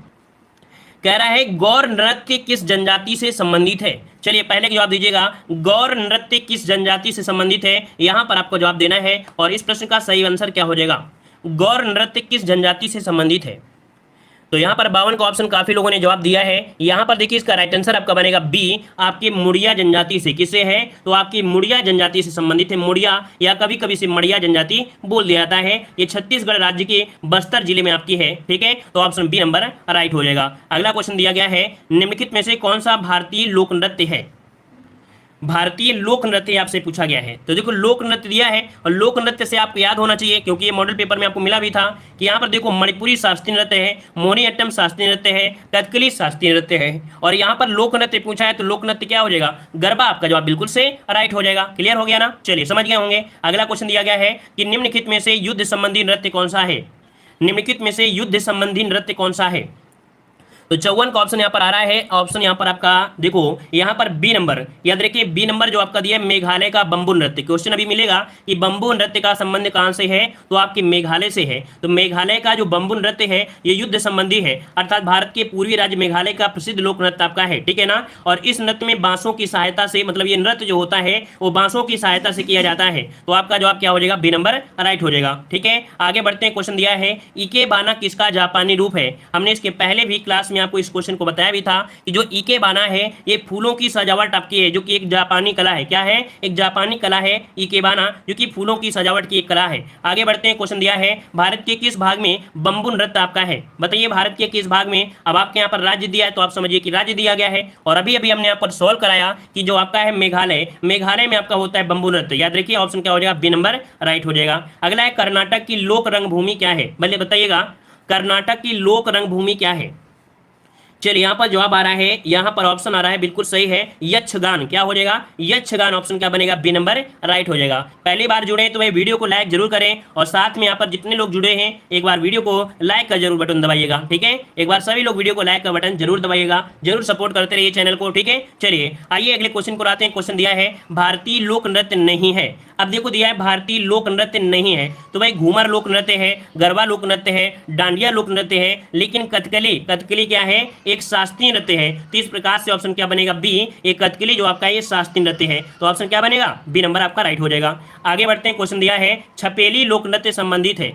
कह रहा है गौर नृत्य किस जनजाति से संबंधित है। चलिए पहले जवाब दीजिएगा, गौर नृत्य किस जनजाति से संबंधित है, यहां पर आपको जवाब देना है। और इस प्रश्न का सही आंसर क्या हो जाएगा, गौर नृत्य किस जनजाति से संबंधित है। तो यहाँ पर 52 का ऑप्शन काफी लोगों ने जवाब दिया है। यहाँ पर देखिए इसका राइट आंसर आपका बनेगा बी, आपकी मुड़िया जनजाति से। किससे है, तो आपकी मुड़िया जनजाति से संबंधित है। मुड़िया या कभी कभी से मड़िया जनजाति बोल दिया जाता है। ये छत्तीसगढ़ राज्य के बस्तर जिले में आपकी है। ठीक है, तो ऑप्शन बी नंबर राइट हो जाएगा। अगला क्वेश्चन दिया गया है निम्नलिखित में से कौन सा भारतीय लोक नृत्य है। भारतीय लोक नृत्य आपसे पूछा गया है। तो देखो लोक नृत्य दिया है और लोक नृत्य से आपको याद होना चाहिए, क्योंकि ये मॉडल पेपर में आपको मिला भी था कि यहाँ पर देखो मणिपुरी शास्त्रीय नृत्य है, मोहिनीअट्टम शास्त्रीय नृत्य है, कथकली शास्त्रीय नृत्य है। और यहाँ पर लोक नृत्य पूछा है तो लोक नृत्य क्या हो जाएगा, गरबा। आपका जवाब बिल्कुल से राइट हो जाएगा। क्लियर हो गया ना, चलिए समझ गए होंगे। अगला क्वेश्चन दिया गया है कि निम्नलिखित में से युद्ध संबंधी नृत्य कौन सा है। निम्नलिखित में से युद्ध संबंधी नृत्य कौन सा है। तो 54 का ऑप्शन यहाँ पर आ रहा है। ऑप्शन यहाँ पर आपका देखो, यहाँ पर बी नंबर, याद रखिए बी नंबर जो आपका दिया है मेघालय का बंबू नृत्य। क्वेश्चन अभी मिलेगा कि बंबू नृत्य का संबंध कहाँ से है, तो आपके मेघालय से है। तो मेघालय का जो बंबू नृत्य है ये युद्ध संबंधी है, अर्थात भारत के पूर्वी राज्य मेघालय का प्रसिद्ध लोक नृत्य आपका है। ठीक है ना, और इस नृत्य में बांसों की सहायता से, मतलब ये नृत्य जो होता है वो बांसों की सहायता से किया जाता है। तो आपका जवाब क्या हो जाएगा, बी नंबर राइट हो जाएगा। ठीक है, आगे बढ़ते हैं। क्वेश्चन दिया है इकेबाना किसका जापानी रूप है। हमने इसके पहले भी क्लास में आपको इस क्वेश्चन को बताया भी था कि जो इकेबाना है ये फूलों की सजावट आपकी है, जो कि एक जापानी कला है। क्या है, एक जापानी कला है इकेबाना, जो कि फूलों की सजावट की एक कला है। आगे बढ़ते हैं। क्वेश्चन दिया है भारत के किस भाग में बंबू नृत्य आपका है। बताइए भारत के किस भाग में। अब आपके यहाँ पर राज्य दिया है तो आप समझिए कि राज्य दिया गया है। और अभी अभी हमने यहाँ पर सॉल्व कराया कि जो आपका है मेघालय, मेघालय में आपका होता है बंबू नृत्य। याद रखिए ऑप्शन क्या हो जाएगा, बी नंबर राइट हो जाएगा। अगला है कर्नाटक की लोक रंगभूमि क्या है, भले बताइएगा। कर्नाटक की लोक रंगभूमि क्या है? चलिए यहाँ पर जवाब आ रहा है, यहाँ पर ऑप्शन आ रहा है, बिल्कुल सही है, यक्षगान। क्या हो जाएगा? यक्षगान ऑप्शन क्या बनेगा? बी नंबर राइट हो जाएगा। पहली बार जुड़े तो भाई वीडियो को लाइक जरूर करें, और साथ में यहाँ पर जितने लोग जुड़े हैं एक बार वीडियो को लाइक का जरूर बटन दबाइएगा, ठीक है। एक बार सभी लोग वीडियो को लाइक का बटन जरूर दबाइएगा, जरूर सपोर्ट करते रहिए चैनल को, ठीक है। चलिए आइए अगले क्वेश्चन को आते हैं। क्वेश्चन दिया है भारतीय लोक नृत्य नहीं है। अब देखो दिया है भारतीय लोक नृत्य नहीं है, तो भाई घूमर लोक नृत्य है, गरबा लोक नृत्य है, डांडिया लोक नृत्य है, लेकिन कथकली, कथकली क्या है? एक शास्त्रीय नृत्य है। तो इस प्रकार से ऑप्शन क्या बनेगा? बी। एक कथकली जो आपका ये शास्त्रीय नृत्य है, तो ऑप्शन क्या बनेगा? बी नंबर आपका राइट हो जाएगा। आगे बढ़ते हैं। क्वेश्चन दिया है छपेली लोक नृत्य संबंधित है।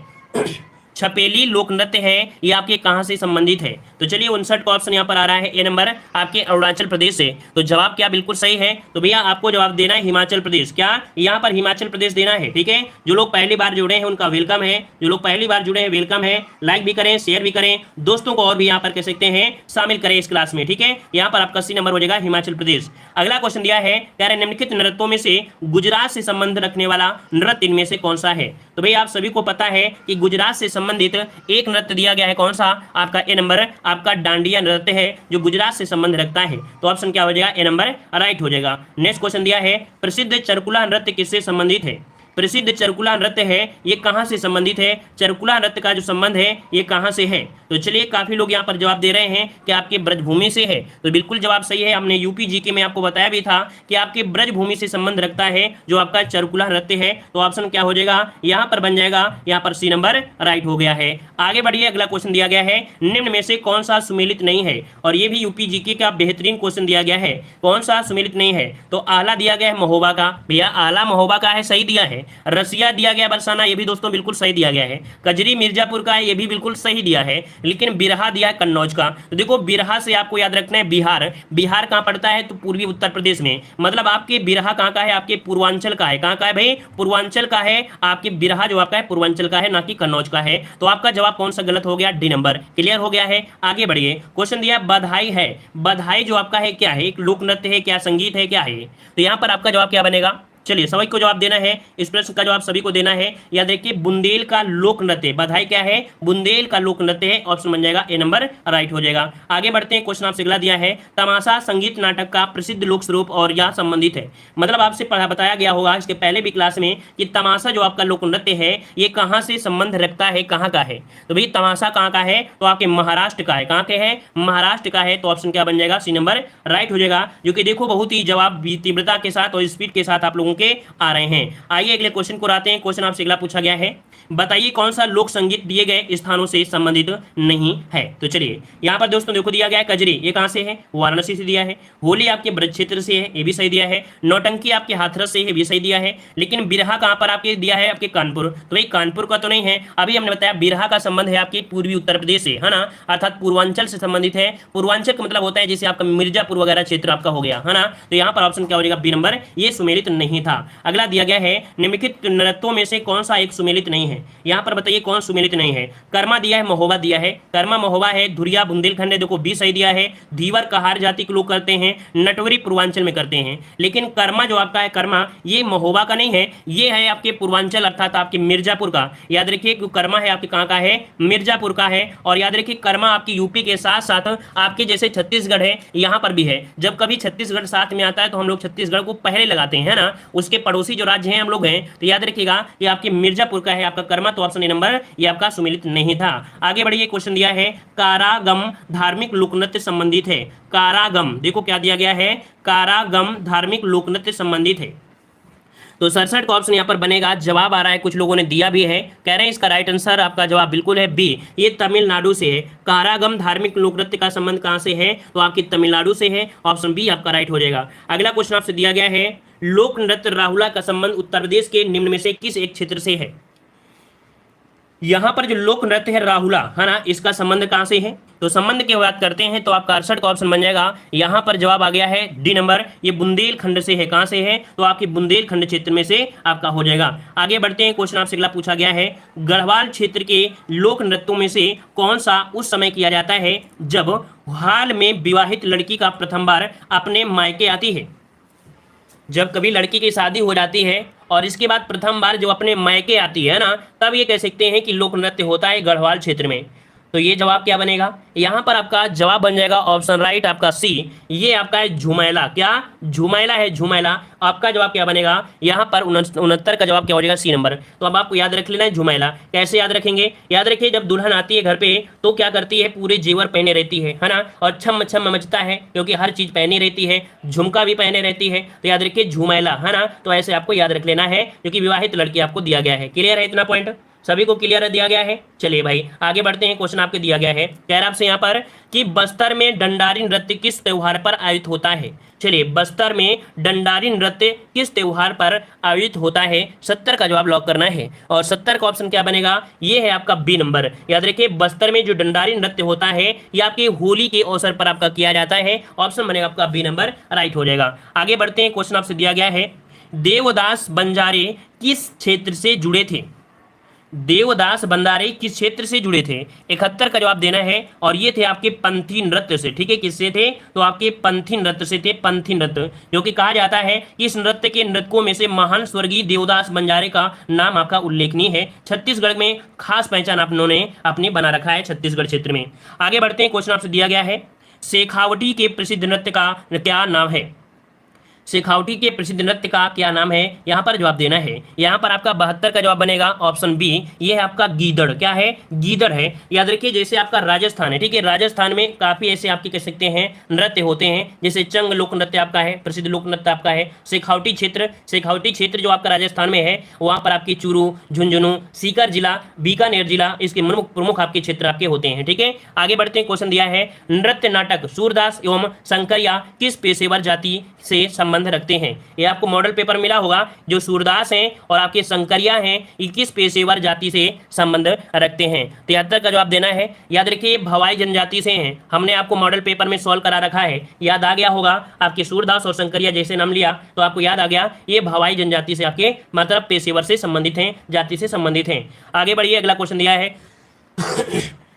छपेली लोक नृत्य है, ये आपके कहां से संबंधित है? तो चलिए 59 का ऑप्शन यहाँ पर आ रहा है, ए नंबर आपके अरुणाचल प्रदेश से। तो जवाब क्या बिल्कुल सही है, तो भैया आपको जवाब देना है हिमाचल प्रदेश। क्या यहाँ पर हिमाचल प्रदेश देना है, ठीक है। जो लोग पहली बार जुड़े हैं उनका वेलकम है, जो लोग पहली बार जुड़े हैं वेलकम है। लाइक भी करें, शेयर भी करें, दोस्तों को और भी यहाँ पर कह सकते हैं शामिल करें इस क्लास में, ठीक है। यहाँ पर आपका सी नंबर हो जाएगा हिमाचल प्रदेश। अगला क्वेश्चन दिया है, कह रहे निम्नलिखित नृत्यों में से गुजरात से संबंध रखने वाला नृत्य इनमें से कौन सा है? तो भाई आप सभी को पता है कि गुजरात से संबंधित एक नृत्य दिया गया है, कौन सा? आपका ए नंबर आपका डांडिया नृत्य है, जो गुजरात से संबंध रखता है। तो ऑप्शन क्या हो जाएगा? ए नंबर राइट हो जाएगा। नेक्स्ट क्वेश्चन दिया है, प्रसिद्ध चरकुला नृत्य किससे संबंधित है? प्रसिद्ध चरकुला नृत्य है, ये कहां से संबंधित है? चरकुला नृत्य का जो संबंध है ये कहां से है? तो चलिए काफी लोग यहाँ पर जवाब दे रहे हैं कि आपके ब्रजभूमि से है, तो बिल्कुल जवाब सही है। हमने यूपी जीके में आपको बताया भी था कि आपके ब्रजभूमि से संबंध रखता है जो आपका चरकुला नृत्य है। तो ऑप्शन क्या हो जाएगा? यहाँ पर बन जाएगा, यहाँ पर सी नंबर राइट हो गया है। आगे बढ़िए, अगला क्वेश्चन दिया गया है, निम्न में से कौन सा सुमेलित नहीं है? और ये भी यूपी जीके का बेहतरीन क्वेश्चन दिया गया है, कौन सा सुमेलित नहीं है? तो आला दिया गया है महोबा का, भैया आला महोबा का है, सही दिया है। रसिया दिया गया बरसाना, ये भी दोस्तों बिल्कुल सही दिया गया है। कजरी मिर्जापुर का है, ये भी बिल्कुल सही दिया है। लेकिन बिरहा दिया है कन्नौज का। तो देखो बिरहा से आपको याद रखना है बिहार, बिहार कहां पड़ता है? तो पूर्वी उत्तर प्रदेश में। मतलब आपके बिरहा कहां का है? आपके पूर्वांचल का है। कहां का है भाई? पूर्वांचल का है। आपके बिरहा जो आपका है पूर्वांचल का है, ना कि कन्नौज का है। तो आपका जवाब कौन सा गलत हो गया? D number. क्लियर हो गया है। आगे बढ़िए, क्वेश्चन दिया बधाई है। बधाई जो आपका है क्या है? एक लोक नृत्य है, क्या संगीत है, क्या है? तो यहां पर आपका जवाब क्या बनेगा? चलिए सभी को जवाब देना है, इस प्रश्न का जवाब सभी को देना है। याद रखिए बुंदेल का लोक नृत्य, बधाई क्या है? बुंदेल का लोक नृत्य है। ऑप्शन बन जाएगा ए नंबर राइट हो जाएगा। आगे बढ़ते हैं, क्वेश्चन आपसे अगला दिया है, तमाशा संगीत नाटक का प्रसिद्ध लोक स्वरूप और यह संबंधित है। मतलब आपसे बताया गया होगा इसके पहले भी क्लास में कि तमाशा जो आपका लोक नृत्य है ये कहां से संबंध रखता है, कहां का है? तो भाई तमाशा कहां का है? तो आपके महाराष्ट्र का है। कहां के है? महाराष्ट्र का है। तो ऑप्शन क्या बन जाएगा? सी नंबर राइट हो जाएगा। जो कि देखो बहुत ही जवाब तीव्रता के साथ और स्पीड के साथ आप लोगों के आ रहे हैं। आइए अगले क्वेश्चन को आते हैं। क्वेश्चन आपसे अगला पूछा गया है, बताइए कौन सा लोक संगीत दिए गए स्थानों से संबंधित नहीं है? तो चलिए यहाँ पर दोस्तों देखो दिया गया है कजरी, ये कहां से है? वाराणसी से दिया है। होली आपके ब्रज क्षेत्र से है, ये भी सही दिया है। नौटंकी आपके हाथरस से है, भी सही दिया है। लेकिन बिरहा कहां पर आपके दिया है? आपके कानपुर। तो भाई कानपुर का तो नहीं है। अभी हमने बताया बिरहा का संबंध है आपके पूर्वी उत्तर प्रदेश से, है ना, अर्थात पूर्वांचल से संबंधित है। पूर्वांचल का मतलब होता है जैसे आपका मिर्जापुर वगैरह क्षेत्र आपका हो गया, है ना। तो यहाँ पर ऑप्शन क्या हो जाएगा? बी नंबर, ये सुमेलित नहीं था। अगला दिया गया है, निम्नलिखित नृत्यों में से कौन सा एक सुमेलित नहीं है? यहाँ पर बताइए कौन सुमेलित नहीं है? कर्मा दिया है, महोबा दिया है। कर्मा महोबा है, धुरिया बुंदेलखंड है, देखो बी सही दिया है। धीवर कहार जाति के लोग करते हैं, नटवरी पूर्वांचल में करते हैं। लेकिन कर्मा जो आपका है, कर्मा ये महोबा का नहीं है, ये है आपके पूर्वांचल अर्थात आपके मिर्जापुर का। याद रखिए कर्मा है आपके कहाँ का है? मिर्जापुर का है। और याद रखिए कर्मा आपकी यूपी के साथ साथ आपके जैसे छत्तीसगढ़ है, यहाँ पर भी है। जब कभी छत्तीसगढ़ साथ में आता है तो हम लोग छत्तीसगढ़ को पहले लगाते हैं, ना। उसके पड़ोसी जो राज्य हैं हम लोग हैं, तो याद रखिएगा ये आपके मिर्जापुर का है आपका कर्मा। तो ऑप्शन ए नंबर ये आपका सुमेलित नहीं था। आगे बढ़िए, क्वेश्चन दिया है, कारागम धार्मिक लोकनृत्य संबंधित है। कारागम देखो क्या दिया गया है? कारागम धार्मिक लोकनृत्य संबंधित है। तो 67 का ऑप्शन यहाँ पर बनेगा। जवाब आ रहा है, कुछ लोगों ने दिया भी है, कह रहे हैं इसका राइट आंसर आपका जवाब बिल्कुल है बी, ये तमिलनाडु से है। कारागम धार्मिक लोकनृत्य का संबंध कहां से है? तो आपकी तमिलनाडु से है। ऑप्शन बी आपका राइट हो जाएगा। अगला क्वेश्चन आपसे दिया गया है, लोक नृत्य राहुला का संबंध उत्तर प्रदेश के निम्न में से किस एक क्षेत्र से है? यहाँ पर जो लोक नृत्य है राहुला, है ना, इसका संबंध कहां से है? तो संबंध की बात करते हैं तो आपका 68 का ऑप्शन बन जाएगा। यहाँ पर जवाब आ गया है डी नंबर, ये बुंदेलखंड से है। कहां से है? तो आपके बुंदेलखंड क्षेत्र में से आपका हो जाएगा। आगे बढ़ते हैं, क्वेश्चन आपसे अगला पूछा गया है, गढ़वाल क्षेत्र के लोक नृत्यों में से कौन सा उस समय किया जाता है जब हाल में विवाहित लड़की का प्रथम बार अपने मायके आती है? जब कभी लड़की की शादी हो जाती है और इसके बाद प्रथम बार जो अपने मायके आती है ना, तब ये कह सकते हैं कि लोक नृत्य होता है गढ़वाल क्षेत्र में। तो ये जवाब क्या बनेगा, यहाँ पर आपका जवाब बन जाएगा ऑप्शन राइट आपका सी, ये आपका है झुमैला। क्या झुमैला है, झुमैला। आपका जवाब क्या बनेगा, यहाँ पर 69 का जवाब क्या हो जाएगा, सी नंबर। तो अब आपको याद रख लेना है झुमैला। कैसे याद रखेंगे, याद रखिए जब दुल्हन आती है घर पे तो क्या करती है, पूरे जेवर पहने रहती है ना, और छम छम मचता है क्योंकि हर चीज पहनी रहती है, झुमका भी पहने रहती है। तो याद रखिए झुमैला, है ना। तो ऐसे आपको याद रख लेना है क्योंकि विवाहित लड़की आपको दिया गया है। क्लियर है इतना पॉइंट, सभी को क्लियर दिया गया है। चलिए भाई आगे बढ़ते हैं, क्वेश्चन आपके दिया गया है, कह रहा आपसे यहाँ पर कि बस्तर में डंडारी नृत्य किस त्योहार पर आयोजित होता है। चलिए बस्तर में डंडारी नृत्य किस त्योहार पर आयोजित होता है, 70 का जवाब लॉक करना है। और 70 का ऑप्शन क्या बनेगा, ये है आपका बी नंबर। याद रखिए बस्तर में जो डंडारी नृत्य होता है ये आपकी होली के अवसर पर आपका किया जाता है, ऑप्शन बनेगा आपका बी नंबर, राइट हो जाएगा। आगे बढ़ते हैं, क्वेश्चन आपसे दिया गया है, देवदास बंजारे किस क्षेत्र से जुड़े थे। देवदास बंजारे किस क्षेत्र से जुड़े थे, 71 का जवाब देना है। और ये थे आपके पंथी नृत्य से, ठीक है, किससे थे, तो आपके पंथी नृत्य से थे। पंथी नृत्य जो कि कहा जाता है कि इस नृत्य के नृतकों में से महान स्वर्गीय देवदास बंजारे का नाम आपका उल्लेखनीय है। छत्तीसगढ़ में खास पहचान आप उन्होंने अपने बना रखा है छत्तीसगढ़ क्षेत्र में। आगे बढ़ते हैं, क्वेश्चन आपसे दिया गया है, शेखावटी के प्रसिद्ध नृत्य का क्या नाम है। शेखावटी के प्रसिद्ध नृत्य का क्या नाम है, यहाँ पर जवाब देना है। यहाँ पर आपका 72 का जवाब बनेगा ऑप्शन बी, ये है आपका गीदड़। क्या है, गीदड़ है। याद रखिए जैसे आपका राजस्थान है, ठीक है, राजस्थान में काफी ऐसे आपके कह सकते हैं नृत्य होते हैं, जैसे चंग लोक नृत्य आपका है, प्रसिद्ध लोक नृत्य आपका है। शेखावटी क्षेत्र जो आपका राजस्थान में है, वहाँ पर आपकी चूरू, झुंझुनू, सीकर जिला, बीकानेर जिला, इसके प्रमुख आपके क्षेत्र आपके होते हैं। ठीक है, आगे बढ़ते हैं, क्वेश्चन दिया है, नृत्य नाटक सूरदास एवं शंकरिया किस पेशेवर जाति से संबंध रखते हैं। ये आपको मॉडल पेपर मिला होगा, जो सूरदास हैं और आपके शंकरिया हैं, ये किस पेशेवर जाति से संबंध रखते हैं। 73 का जवाब देना है। याद रखिए भवाई जनजाति से हैं, हमने आपको मॉडल पेपर में सॉल्व करा रखा है, याद आ गया होगा। आपके सूरदास और शंकरिया जैसे नाम लिया तो आपको याद आ गया, ये भवाई जनजाति से आपके मतलब पेशेवर से संबंधित हैं, जाति से संबंधित हैं। आगे बढ़िए, अगला क्वेश्चन दिया है,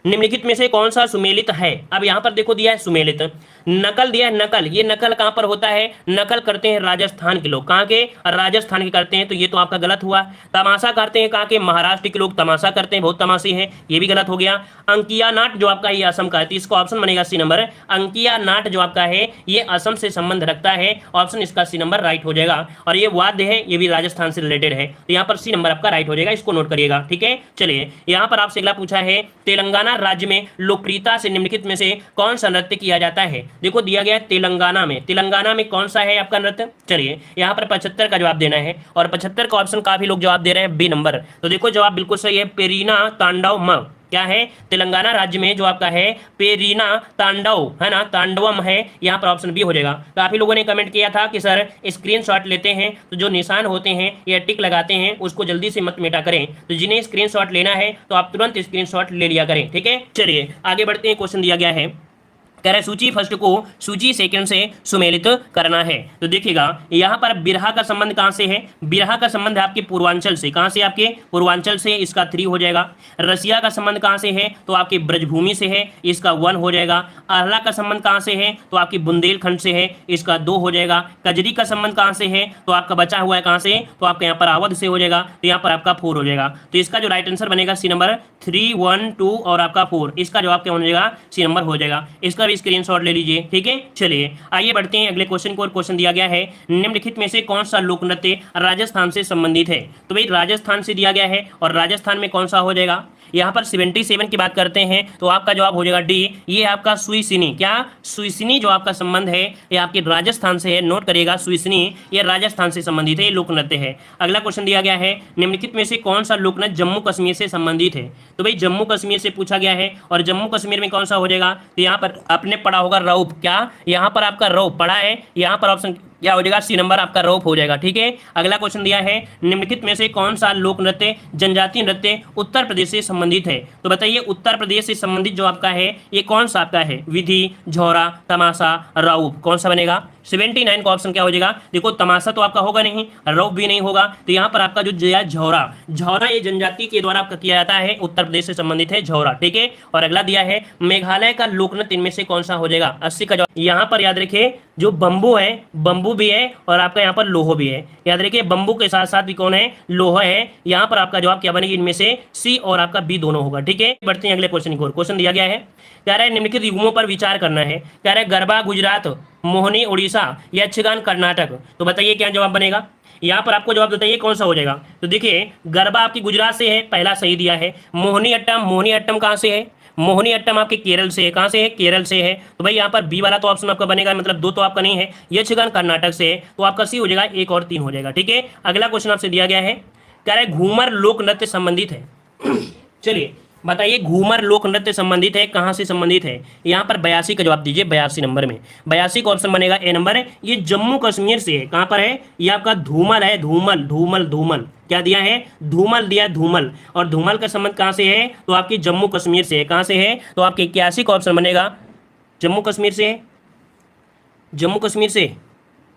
निम्नलिखित में से कौन सा सुमेलित है। अब यहाँ पर देखो दिया है सुमेलित, नकल दिया है। नकल, ये नकल कहाँ पर होता है, नकल करते हैं राजस्थान के लोग। कहाँ के, राजस्थान के करते हैं, तो ये तो आपका गलत हुआ। तमाशा करते हैं कहाँ के, महाराष्ट्र के लोग तमाशा करते हैं, बहुत तमाशी है, ये भी गलत हो गया। अंकिया नाट जो आपका ये असम का है, तो इसका ऑप्शन बनेगा सी नंबर। अंकिया नाट जो आपका है ये असम से संबंध रखता है, ऑप्शन इसका सी नंबर राइट हो जाएगा। और ये वाद्य है, ये भी राजस्थान से रिलेटेड है, तो यहाँ पर सी नंबर आपका राइट हो जाएगा, इसको नोट करिएगा। ठीक है, चलिए यहाँ पर आपसे अगला पूछा है, तेलंगाना राज्य में लोकप्रियता से निम्नलिखित में से कौन सा नृत्य किया जाता है। देखो दिया गया है तेलंगाना में, तेलंगाना में कौन सा है आपका नृत्य। चलिए यहाँ पर 75 का जवाब देना है, और 75 का ऑप्शन काफी लोग जवाब दे रहे हैं बी नंबर। तो देखो जवाब बिल्कुल सही है, पेरीना तांडव। क्या है, तेलंगाना राज्य में जो आपका है पेरीना तांडव है ना, तांडवम है, यहाँ पर ऑप्शन बी हो जाएगा। काफी लोगों ने कमेंट किया था कि सर स्क्रीनशॉट लेते हैं तो जो निशान होते हैं या टिक लगाते हैं उसको जल्दी से मत मिटा करें, तो जिन्हें स्क्रीनशॉट लेना है तो आप तुरंत स्क्रीनशॉट ले लिया करें। ठीक है, चलिए आगे बढ़ते हैं, क्वेश्चन दिया गया है, कह रहा है सूची फर्स्ट को सूची सेकंड से सुमेलित करना है। तो देखिएगा यहाँ पर बिरहा का संबंध कहाँ से है, बिरहा का संबंध है आपके पूर्वांचल से। कहाँ से, आपके पूर्वांचल से, इसका 3 हो जाएगा। रसिया का संबंध कहाँ से है, तो आपके ब्रजभूमि से है, इसका 1 हो जाएगा। अरला का संबंध कहाँ से है, तो आपकी बुंदेलखंड से है, इसका 2 हो जाएगा। कजरी का संबंध कहाँ से है, तो आपका बचा हुआ है कहाँ से, तो आपका यहाँ पर अवध से हो जाएगा, तो यहाँ पर आपका 4 हो जाएगा। तो इसका जो राइट आंसर बनेगा सी नंबर 3, 1, 2 और आपका 4, इसका जवाब क्या हो जाएगा, सी नंबर हो जाएगा। इसका स्क्रीनशॉट ले लीजिए। ठीक है, चलिए आइए बढ़ते हैं अगले क्वेश्चन को। और क्वेश्चन दिया गया है, निम्नलिखित में से कौन सा लोक नृत्य राजस्थान से संबंधित है। तो भाई राजस्थान से दिया गया है, और राजस्थान में कौन सा हो जाएगा, यहाँ पर 77 की बात करते हैं तो आपका जवाब हो जाएगा डी, ये आपका सुइसिनी। क्या, सुइसिनी जो आपका संबंध है ये आपके राजस्थान से है, नोट करिएगा, सुइसिनी ये राजस्थान से संबंधित है, ये लोक नृत्य है। अगला क्वेश्चन दिया गया है, निम्नलिखित में से कौन सा लोक नृत्य जम्मू कश्मीर से संबंधित है। तो भाई जम्मू कश्मीर से पूछा गया है, और जम्मू कश्मीर में कौन सा हो जाएगा, तो यहाँ पर आपने पढ़ा होगा रऊफ। क्या, यहाँ पर आपका रऊफ पढ़ा है, यहाँ पर ऑप्शन क्या हो जाएगा, सी नंबर आपका रऊफ हो जाएगा। ठीक है, अगला क्वेश्चन दिया है, निम्नलिखित में से कौन सा लोक नृत्य जनजातीय नृत्य उत्तर प्रदेश से संबंधित है। तो बताइए उत्तर प्रदेश से संबंधित जो आपका है ये कौन सा आपका है, विधि, झौरा, तमाशा, रऊफ, कौन सा बनेगा। 79 का ऑप्शन क्या हो जाएगा, देखो तमाशा तो आपका होगा नहीं, रऊफ भी नहीं होगा, तो यहाँ पर आपका जो झौरा, झौरा ये जनजाति के द्वारा आपका किया जाता है, उत्तर प्रदेश से संबंधित है झौरा। ठीक है, और अगला दिया है, मेघालय का लोक नृत्य इनमें से कौन सा हो जाएगा। 80 का जवाब यहाँ पर याद रखिए, जो बंबू है, बंबू बंबू भी है और आपका यहाँ पर लोहो भी है। याद रखिए बंबू के साथ साथ भी कौन है, लोहा है। यहाँ पर आपका जवाब क्या बनेगी, इनमें से सी और आपका बी दोनों होगा। ठीक है, बढ़ते हैं अगले क्वेश्चन की ओर। क्वेश्चन दिया गया है, कह रहा है निम्नलिखित युग्मों पर विचार करना है। कह रहा है गरबा गुजरात, मोहनी उड़ीसा, यक्षगान कर्नाटक। तो बताइए क्या जवाब बनेगा। यहाँ पर आपको जवाब बताइए कौन सा हो जाएगा। तो देखिए गरबा आपकी गुजरात से है, पहला सही दिया है। मोहनी अट्टम कहाँ से है, मोहनी अट्टम आपके केरल से है। कहाँ से है, केरल से है। तो भाई यहाँ पर बी वाला तो ऑप्शन आपका बनेगा, मतलब दो तो आपका नहीं है। यक्षगान कर्नाटक से है, तो आपका सी हो जाएगा, 1 और 3 हो जाएगा। ठीक है, अगला क्वेश्चन आपसे दिया गया है, कह रहा है घूमर लोक नृत्य संबंधित है। चलिए बताइए घूमर लोक नृत्य संबंधित है, कहाँ से संबंधित है। यहाँ पर 82 का जवाब दीजिए, 82 नंबर में 82 का ऑप्शन बनेगा ए नंबर है। ये जम्मू कश्मीर से है। कहाँ पर है, ये आपका धूमल है, धूमल धूमल धूमल, क्या दिया है, धूमल दिया, धूमल। और धूमल का संबंध कहाँ से है, तो आपकी जम्मू कश्मीर से है। कहाँ से है, तो आपके 81 का ऑप्शन बनेगा, जम्मू कश्मीर से है, जम्मू कश्मीर से।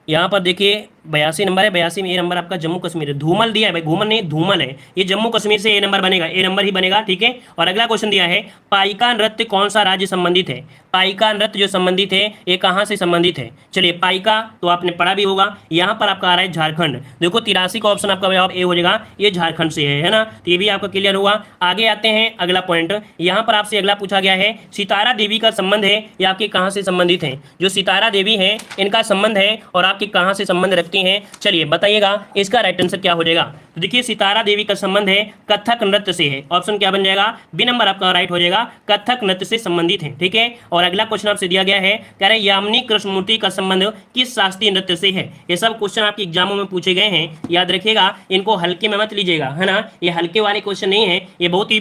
यहाँ पर देखिए 82 नंबर है, 82 में ए नंबर आपका जम्मू कश्मीर है। धूमल दिया है भाई, घूमल नहीं धूमल है, ये जम्मू कश्मीर से ए नंबर बनेगा, ए नंबर ही बनेगा। ठीक है, और अगला क्वेश्चन दिया है, पाइका नृत्य कौन सा राज्य संबंधित है। पाइका नृत्य जो संबंधित है ये कहाँ से संबंधित है। चलिए पाइका तो आपने पढ़ा भी होगा, यहाँ पर आपका आ रहा है झारखंड। देखो 83 का ऑप्शन आपका जवाब ए हो जाएगा, ये झारखंड से है ना। तो ये भी आपका क्लियर हुआ। आगे आते हैं अगला पॉइंट, यहाँ पर आपसे अगला पूछा गया है, सितारा देवी का संबंध है ये आपके कहाँ से संबंधित है। जो सितारा देवी है इनका संबंध है और आपके कहाँ से संबंध रखती हैं। चलिए बताइएगा इसका राइट आंसर क्या हो जाएगा। तो देखिए सितारा देवी का संबंध है कथक नृत्य से है। ऑप्शन क्या बन जाएगा, बी नंबर आपका राइट हो जाएगा, कथक नृत्य से संबंधित है। ठीक है, और अगला क्वेश्चन आपसे दिया गया है, कह रहे यामिनी कृष्णमूर्ति का संबंध किस शास्त्रीय नृत्य से है। ये सब क्वेश्चन आपके एग्जामों में पूछे गए हैं, याद रखिएगा, इनको हल्के में मत लीजिएगा, है ना। ये हल्के वाले क्वेश्चन नहीं है, ये बहुत ही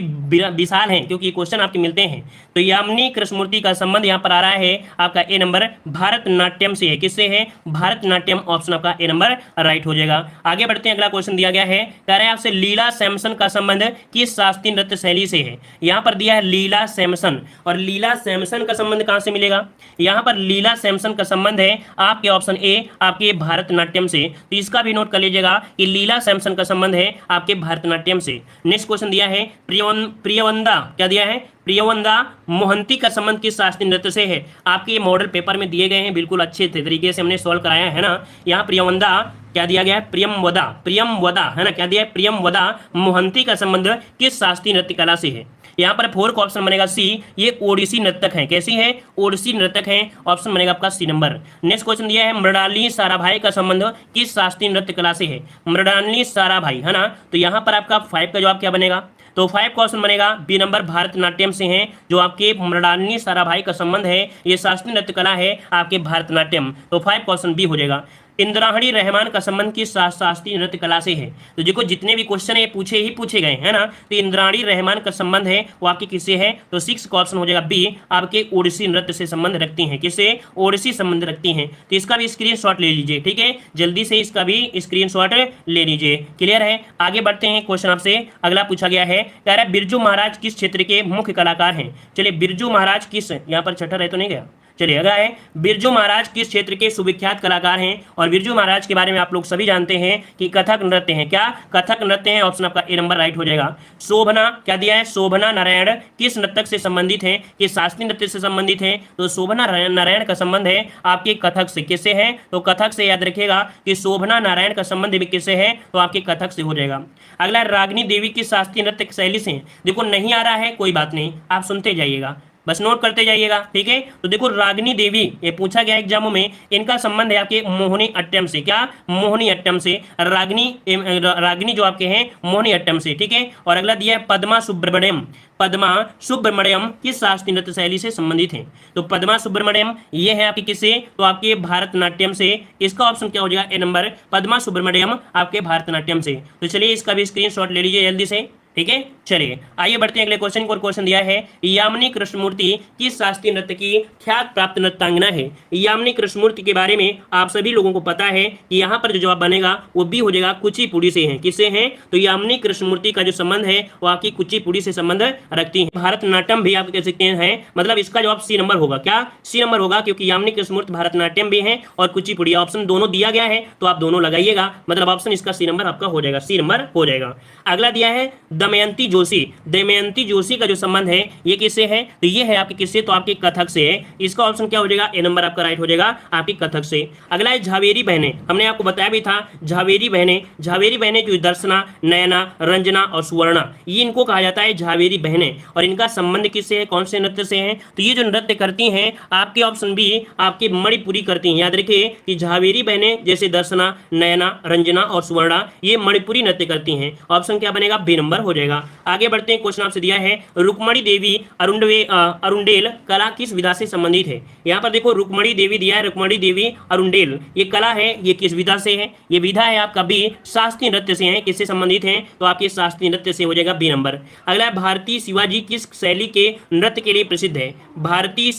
विशाल है, क्योंकि क्वेश्चन आपके मिलते हैं। तो यामिनी कृष्णमूर्ति का संबंध यहाँ पर आ रहा है आपका ए नंबर भारतनाट्यम से है। किससे है, भारतनाट्यम। ऑप्शन आपका ए नंबर राइट हो जाएगा। आगे बढ़ते हैं, अगला क्वेश्चन दिया गया है, कह रहे हैं आपसे लीला सैमसन का संबंध किस शास्त्रीय नृत्य शैली से है। यहाँ पर दिया है लीला सैमसन, और लीला सैमसन का संबंध कहाँ से मिलेगा। यहाँ पर लीला सैमसन का संबंध है आपके ऑप्शन ए, आपके भारतनाट्यम से। तो इसका भी नोट कर लीजिएगा कि लीला सैमसन का संबंध है आपके भारतनाट्यम से। नेक्स्ट क्वेश्चन दिया है प्रियवंदा, क्या दिया है, प्रियवंदा मोहंती का संबंध किस शास्त्रीय नृत्य से है। आपके ये मॉडल पेपर में दिए गए हैं, बिल्कुल अच्छे तरीके से हमने सॉल्व कराया है ना। यहाँ प्रियवंदा क्या दिया गया है, प्रियमवदा, प्रियमवदा है ना, क्या दिया है, प्रियमवदा मोहंती का संबंध किस शास्त्रीय नृत्य कला से है। यहाँ पर 4 का ऑप्शन बनेगा सी, ये ओडिसी नर्तक हैं। कैसी है, ओडिसी नर्तक हैं। ऑप्शन बनेगा आपका सी नंबर। नेक्स्ट क्वेश्चन दिया है, मृणालिनी साराभाई का संबंध किस शास्त्रीय नृत्य कला से है। मृणालिनी साराभाई है ना, तो यहाँ पर आपका 5 का जवाब क्या बनेगा, तो 5 का ऑप्शन बनेगा बी नंबर भारतनाट्यम से हैं। जो आपके मृणालिनी साराभाई का संबंध है ये शास्त्रीय नृत्य कला है आपके भारतनाट्यम। तो 5 का ऑप्शन बी हो जाएगा। इंद्राणी रहमान का संबंध किस शास्त्रीय नृत्य कला से है। तो देखो जितने भी क्वेश्चन है पूछे गए हैं ना, तो इंद्राणी रहमान का संबंध है वो आपके किससे है, तो 6 का ऑप्शन हो जाएगा बी, आपके ओडिसी नृत्य से संबंध रखती हैं। किससे, ओडिसी संबंध रखती हैं। तो इसका भी स्क्रीनशॉट ले लीजिए, ठीक है, जल्दी से इसका भी स्क्रीनशॉट ले लीजिए। क्लियर है, आगे बढ़ते हैं। क्वेश्चन आपसे अगला पूछा गया है, कह रहा है बिरजू महाराज किस क्षेत्र के मुख्य कलाकार हैं। चलिए बिरजू महाराज किस, यहाँ पर छठा रहे तो नहीं गया, चलिए अगला है, बिरजू महाराज किस क्षेत्र के सुविख्यात कलाकार हैं। और बिरजू महाराज के बारे में आप लोग सभी जानते हैं कि कथक नृत्य हैं। क्या, कथक नृत्य हैं। ऑप्शन आपका ए नंबर राइट हो जाएगा। शोभना, क्या दिया है, शोभना नारायण किस नर्तक से संबंधित है, किस शास्त्रीय नृत्य से संबंधित है। तो शोभना नारायण का संबंध है आपके कथक से। किससे है, तो कथक से। याद रखिएगा कि शोभना नारायण का संबंध भी किससे है, तो आपके कथक से हो जाएगा। अगला, रागिनी देवी की शास्त्रीय नृत्य शैली से। देखो नहीं आ रहा है कोई बात नहीं, आप सुनते जाइएगा, बस नोट करते जाइएगा, ठीक है। तो देखो रागिनी देवी, ये पूछा गया एग्जामों में, इनका संबंध है आपके मोहिनी अट्टम से। क्या, मोहिनी अट्टम से। रागिनी जो आपके हैं मोहिनी अट्टम से, ठीक है। और अगला दिया है पद्मा सुब्रमण्यम। पद्मा सुब्रमण्यम किस शास्त्रीय नृत्य शैली से संबंधित है। तो पद्मा सुब्रमण्यम ये है आपके किससे, तो आपके भारतनाट्यम से। इसका ऑप्शन क्या हो जाएगा, ए नंबर, पद्मा सुब्रमण्यम आपके भारतनाट्यम से। तो चलिए इसका भी स्क्रीनशॉट ले लीजिए जल्दी से, ठीक है। चलिए आइए बढ़ते हैं अगले क्वेश्चन को। क्वेश्चन दिया है, यामिनी कृष्णमूर्ति किस शास्त्रीय नृत्य की ख्यात प्राप्त नृत्यांगना है। यामिनी कृष्णमूर्ति के बारे में आप सभी लोगों को पता है कि यहाँ पर जो जवाब बनेगा वो भी हो जाएगा, कुचिपुड़ी से है। किससे है, तो यामिनी कृष्णमूर्ति का जो संबंध है वो आपकी कुचिपुड़ी से संबंध रखती है। भारतनाट्यम भी आप कह सकते हैं, मतलब इसका जवाब सी नंबर होगा। क्या, सी नंबर होगा, क्योंकि यामिनी कृष्णमूर्ति भारतनाट्यम भी है और कुचिपुड़ी। ऑप्शन दोनों दिया गया है तो आप दोनों लगाइएगा, मतलब ऑप्शन इसका सी नंबर आपका हो जाएगा, सी नंबर हो जाएगा। अगला दिया है दमयंती जोशी, दमयंती जोशी का जो संबंध है ये किससे है, तो ये है आपके किससे, तो आपके कथक से है। इसका ऑप्शन क्या हो जाएगा, ए नंबर आपका राइट हो जाएगा आपकी कथक से। अगला है झावेरी बहनें, हमने आपको बताया भी था झावेरी बहनें, झावेरी बहनें जो दर्शना, नयना, रंजना और सुवर्णा, ये इनको कहा जाता है झावेरी बहनें। और इनका संबंध किससे है, कौन से नृत्य से है, तो ये जो नृत्य करती हैं आपके ऑप्शन बी आपके मणिपुरी करती हैं। याद रखिए कि झावेरी बहनें जैसे दर्शना, नयना, रंजना और सुवर्णा ये मणिपुरी नृत्य करती हैं। ऑप्शन क्या बनेगा, बी नंबर हो जाएगा। आगे बढ़ते हैं, क्वेश्चन आपसे दिया है रुक्मणी देवी अरुंडेल कला किस विधा से संबंधित है। यहाँ पर देखो रुक्मणी देवी दिया है, रुक्मणी देवी अरुंडेल ये कला है, ये किस विधा से है, ये विधा है आपका बी शास्त्रीय नृत्य से है। किससे संबंधित है, तो आपके शास्त्रीय नृत्य से हो जाएगा बी नंबर। अगला भारतीय शिवाजी किस शैली के नृत्य के लिए प्रसिद्ध है। भारतीय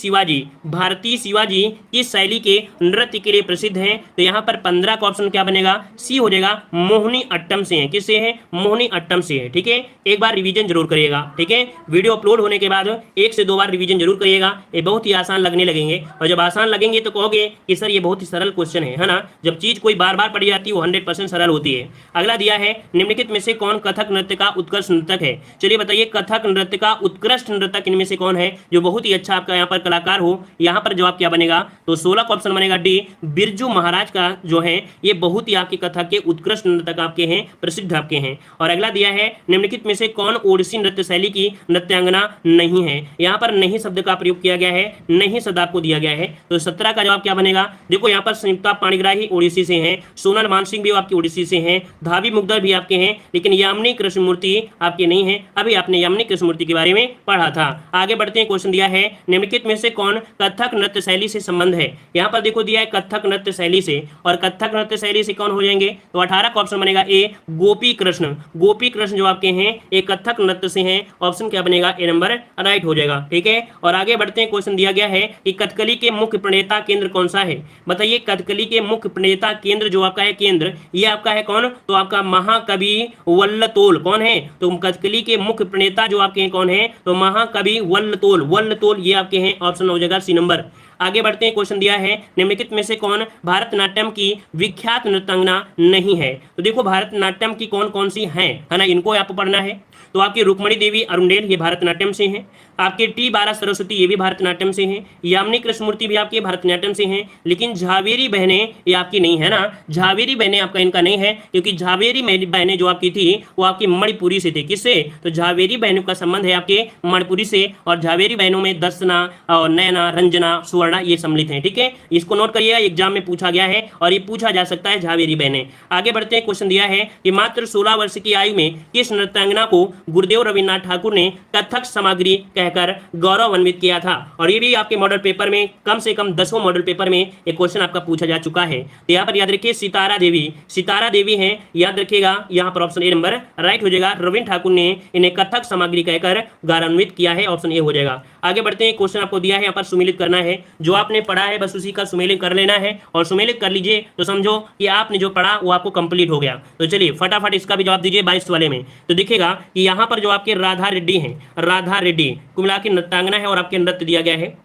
शिवाजी किस शैली के नृत्य के लिए प्रसिद्ध है, तो यहाँ पर 15 का ऑप्शन क्या बनेगा, सी हो जाएगा, मोहिनी अट्टम से है। किससे है, मोहिनी अट्टम से है। ठीक है, एक बार रिवीजन जरूर करिएगा। ठीक है, वीडियो अपलोड होने के बाद 1 से 2 बार रिवीजन जरूर करिएगा, ये बहुत ही आसान लगने लगेंगे। और जब आसान लगेंगे तो कहोगे कि सर ये बहुत ही सरल क्वेश्चन है ना। जब चीज कोई बार बार पढ़ी जाती है वो 100% सरल होती है। अगला दिया है निम्नलिखित में से कौन कथक नृत्य का उत्कृष्ट नृतक है। चलिए बताइए कथक नृत्य का उत्कृष्ट नृतक इनमें से कौन है जो बहुत ही अच्छा आपका यहाँ पर कलाकार हो। यहाँ पर जवाब क्या बनेगा, तो 16 का ऑप्शन बनेगा डी, बिरजू महाराज का जो है ये बहुत ही आपके कथक के उत्कृष्ट नृतक आपके हैं, प्रसिद्ध आपके हैं। और अगला दिया है निम्नलिखित में से कौन ओडिसी नृत्य शैली की नृत्यांगना नहीं है। यहाँ पर नहीं शब्द का प्रयोग किया गया है, नहीं शब्द आपको दिया गया है। तो 17 का जवाब क्या बनेगा, देखो यहाँ पर संयुक्ता पाणिग्राही ओडिसी से हैं, सोनल मानसिंह भी आपकी ओडिसी से हैं, धावी मुग्धर भी आपके हैं, लेकिन यामिनी कृष्णमूर्ति आपके नहीं है। अभी आपने यामिनी कृष्णमूर्ति के बारे में पढ़ा था। आगे बढ़ते हैं, क्वेश्चन दिया है निम्नलिखित में से कौन कथक नृत्य शैली से संबंध है। यहाँ पर देखो दिया है कथक नृत्य शैली से, और कथक नृत्य शैली से कौन हो जाएंगे, तो 18 का ऑप्शन बनेगा ए, गोपी कृष्ण। गोपी कृष्ण जो आपके हैं एक कथक नृत्य से हैं। ऑप्शन क्या बनेगा, ए नंबर राइट हो जाएगा। ठीक है, और आगे बढ़ते हैं, क्वेश्चन दिया गया है कि कथकली के मुख्य प्रणेता केंद्र कौन सा है। बताइए कथकली के मुख्य प्रणेता केंद्र जो आपका है केंद्र, ये आपका है कौन, तो आपका महाकवि वल्लतोल। कौन है, तो कथकली के मुख्य प्रणेता जो आपके हैं कौन है, तो महाकवि वल्लतोल। वल्लतोल ये आपके हैं, ऑप्शन हो जाएगा सी नंबर। आगे बढ़ते हैं, क्वेश्चन दिया है निम्नलिखित में से कौन भारतनाट्यम की विख्यात नृत्यांगना नहीं है। तो देखो भारतनाट्यम की कौन कौन सी हैं, है ना, इनको आपको पढ़ना है। तो आपकी रुक्मणी देवी अरुंडेल ये भारतनाट्यम से हैं, आपके टी बाला सरस्वती ये भी भारतनाट्यम से हैं, यामिनी कृष्णमूर्ति भी आपके भारतनाट्यम से हैं, लेकिन झावेरी बहनें ये आपकी नहीं है ना। झावेरी बहनें आपका इनका नहीं है, क्योंकि झावेरी बहनें जो आपकी थी वो आपकी मणिपुरी से थी। किससे, तो झावेरी बहनों का संबंध है आपके मणिपुरी से, और झावेरी बहनों में दर्शना और नयना, रंजना, सुवर्णा ये सम्मिलित हैं। ठीक है, इसको नोट करिएगा, एग्जाम में पूछा गया है और ये पूछा जा सकता है झावेरी बहनें। आगे बढ़ते हैं, क्वेश्चन दिया है कि मात्र 16 वर्ष की आयु में किस नृत्यांगना को गुरुदेव रविन्द्रनाथ ठाकुर ने कथक सामग्री कहकर गौरवान्वित किया था। और ये भी आपके मॉडल पेपर में कम से कम 10वें मॉडल पेपर में एक क्वेश्चन आपका पूछा जा चुका है। तो यहाँ पर याद रखिए सितारा देवी, सितारा देवी हैं, याद रखिएगा यहाँ पर ऑप्शन ए नंबर राइट हो जाएगा। रविन्द्र ठाकुर ने इन्हें कथक सामग्री कहकर गौरवान्वित किया है, ऑप्शन ए हो जाएगा। आगे बढ़ते हैं, क्वेश्चन आपको दिया है यहाँ पर सुमेलित करना है, जो आपने पढ़ा है बस उसी का सुमेलित कर लेना है, और सुमेलित कर लीजिए तो समझो कि आपने जो पढ़ा वो आपको कंप्लीट हो गया। तो चलिए फटाफट इसका भी जवाब दीजिए 22 वाले में। तो दिखेगा कि यहाँ पर जो आपके राधा रेड्डी हैं, राधा रेड्डी कुमला की नृत्यांगना है और आपके नृत्य दिया गया है।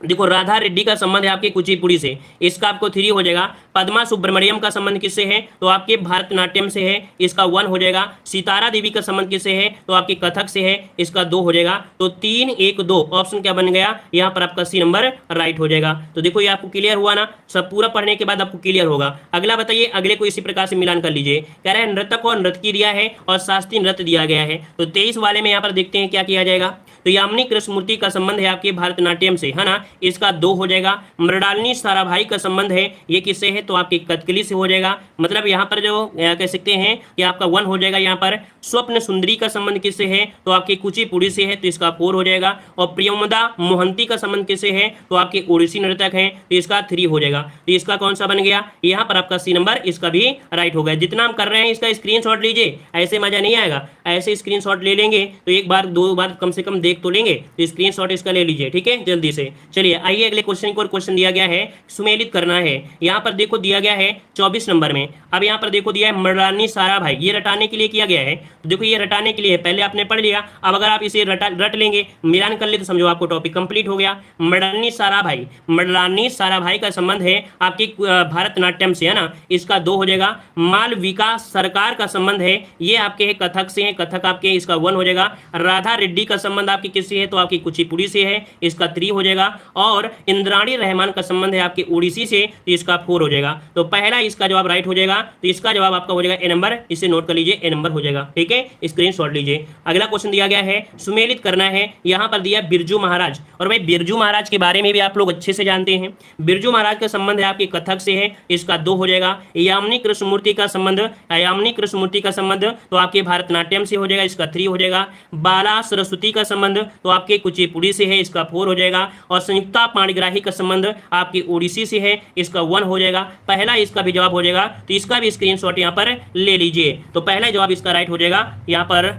देखो राधा रेड्डी का संबंध है आपके कुचिपुड़ी से, इसका आपको 3 हो जाएगा। पद्मा सुब्रमण्यम का संबंध किससे है, तो आपके भारतनाट्यम से है, इसका 1 हो जाएगा। सितारा देवी का संबंध किससे है, तो आपके कथक से है, इसका 2 हो जाएगा। तो 3, 1, 2 ऑप्शन क्या बन गया, यहाँ पर आपका सी नंबर राइट हो जाएगा। तो देखो ये आपको क्लियर हुआ ना, सब पूरा पढ़ने के बाद आपको क्लियर होगा। अगला बताइए, अगले को इसी प्रकार से मिलान कर लीजिए। कह रहे हैं नृतक और नृत्य दिया है और शास्त्रीय नृत्य दिया गया है। तो 23 वाले में यहाँ पर देखते हैं क्या किया जाएगा। तो यामिनी कृष्णमूर्ति का संबंध है आपके भारतनाट्यम से, है ना, इसका 2 हो जाएगा। मृणालिनी साराभाई का संबंध है, ये किससे है, तो आपकी कथकली से हो जाएगा। मतलब यहाँ पर जो कह सकते हैं कि आपका 1 हो जाएगा। यहाँ पर स्वप्न सुंदरी का संबंध किससे है, तो आपके कुचिपुड़ी से है, तो इसका 4 हो जाएगा। और प्रियमदा मोहंती का संबंध किससे है, तो आपके ओडिसी नर्तक हैं, तो इसका 3 हो जाएगा। तो इसका कौन सा बन गया, यहाँ पर आपका सी नंबर, इसका भी राइट हो गया। जितना हम कर रहे हैं इसका स्क्रीनशॉट लीजिए, ऐसे मजा नहीं आएगा। ऐसे स्क्रीनशॉट ले लेंगे तो 1 बार 2 बार कम से कम देख तो लेंगे, तो स्क्रीनशॉट इसका ले लीजिए। ठीक है, जल्दी से चलिए आइए अगले क्वेश्चन को। क्वेश्चन दिया गया है सुमेलित करना है। यहाँ पर देखो देखो दिया गया है 24 नंबर में। अब यहाँ पर देखो दिया है मृणालिनी साराभाई, ये रटाने के लिए किया गया है। तो देखो ये रटाने के लिए है, पहले आपने पढ़ लिया। अब अगर आप इसे रट लेंगे, मिलान कर ले, तो समझो आपको टॉपिक कंप्लीट हो गया। मृणालिनी साराभाई, मृणालिनी साराभाई का संबंध है आपकी भारतनाट्यम से, है ना, इसका 2 हो जाएगा। मालविका सरकार का संबंध है, ये आपके है कथक से है, कथक आपके, इसका 1 हो जाएगा। राधा रेड्डी का संबंध आपकी किससे है, तो आपकी कुचिपुड़ी से है, इसका 3 हो जाएगा। और इंद्राणी रहमान का संबंध है आपके उड़ीसी से, तो इसका 4 हो जाएगा। तो पहला इसका जवाब राइट हो जाएगा, तो इसका जवाब आपका हो जाएगा ए नंबर, इसे नोट कर लीजिए, ए नंबर हो जाएगा। ठीक है, स्क्रीनशॉट लीजिए। अगला क्वेश्चन दिया गया है, सुमेलित करना है, यहां पर दिया बिरजू महाराज। और भाई बिरजू महाराज के बारे में भी आप लोग अच्छे से जानते हैं। बिरजू महाराज का संबंध है आपके कथक से है, इसका 2 हो जाएगा। यामिनी कृष्णमूर्ति का संबंध, यामिनी कृष्णमूर्ति का संबंध तो आपके भारतनाट्यम से हो जाएगा, इसका 3 हो जाएगा। बाला सरस्वती का संबंध तो आपके कुचिपुड़ी से है, इसका 4 हो जाएगा। और संयुक्ता पाणिग्राही का संबंध आपकी ओडिसी से है, इसका 1 हो जाएगा। पहला इसका भी जवाब हो जाएगा, तो इसका भी स्क्रीनशॉट यहाँ पर ले लीजिए। तो पहला जवाब इसका राइट हो जाएगा, यहाँ पर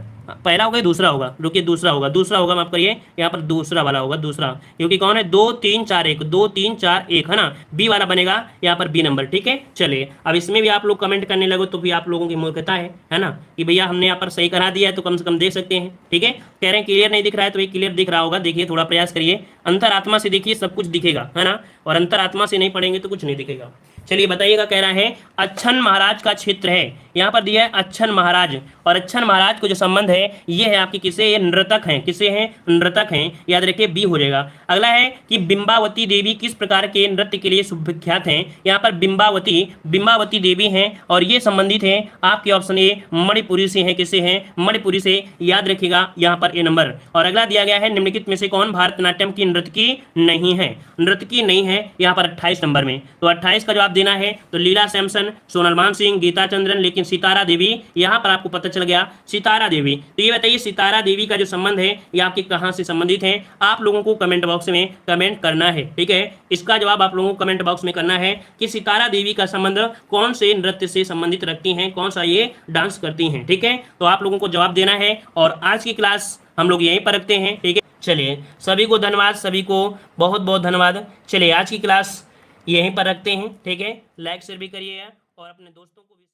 पहला होगा, दूसरा होगा, रुकिए दूसरा होगा, माफ करिए, यहाँ पर दूसरा वाला होगा, दूसरा, क्योंकि कौन है 2 3 4 1, 2 3 4 1, है ना, बी वाला बनेगा यहाँ पर, बी नंबर। ठीक है, चलिए अब इसमें भी आप लोग कमेंट करने लगो तो भी आप लोगों की मूर्खता है ना, कि भैया हमने यहाँ पर सही करा दिया है तो कम से कम देख सकते हैं। ठीक है, कह रहे हैं क्लियर नहीं दिख रहा है, तो ये क्लियर दिख रहा होगा, देखिए थोड़ा प्रयास करिए, अंतरात्मा से देखिए सब कुछ दिखेगा, है ना, और अंतरात्मा से नहीं पढ़ेंगे तो कुछ नहीं दिखेगा। चलिए बताइएगा, कह रहा है अच्छन महाराज का क्षेत्र है, यहाँ पर दिया है अच्छन महाराज, और अच्छन महाराज को जो संबंध है ये है आपकी किसे, ये नर्तक हैं, किसे हैं, नर्तक हैं, याद रखिए बी हो जाएगा। अगला है कि बिंबावती देवी किस प्रकार के नृत्य के लिए सुविख्यात हैं, यहाँ पर बिंबावती देवी हैं, और ये संबंधित हैं आपके ऑप्शन ए मणिपुरी से हैं, किसे हैं, मणिपुरी से, याद रखिएगा यहाँ पर ए नंबर। और अगला दिया गया है निम्नलिखित में से कौन भारतनाट्यम की नर्तकी नहीं है, नर्तकी नहीं है, यहाँ पर 28 नंबर में। तो 28 का जवाब देना है, तो लीला सैमसन, सोनल मान सिंह, गीता चंद्रन, लेकिन सितारा देवी, यहाँ पर आपको पता चल गया सितारा देवी। तो ये बताइए सितारा देवी का जो संबंध है ये आपके कहाँ से संबंधित है, आप लोगों को कमेंट बॉक्स में कमेंट करना है। ठीक है, इसका जवाब आप लोगों को कमेंट बॉक्स में करना है कि सितारा देवी का संबंध कौन से नृत्य से संबंधित रखती हैं, कौन सा ये डांस करती हैं। ठीक है, तो आप लोगों को जवाब देना है, और आज की क्लास हम लोग यहीं पर रखते हैं। ठीक है, चलिए सभी को धन्यवाद, सभी को बहुत बहुत धन्यवाद। चलिए आज की क्लास यहीं पर रखते हैं। ठीक है, लाइक शेयर भी करिएगा और अपने दोस्तों को भी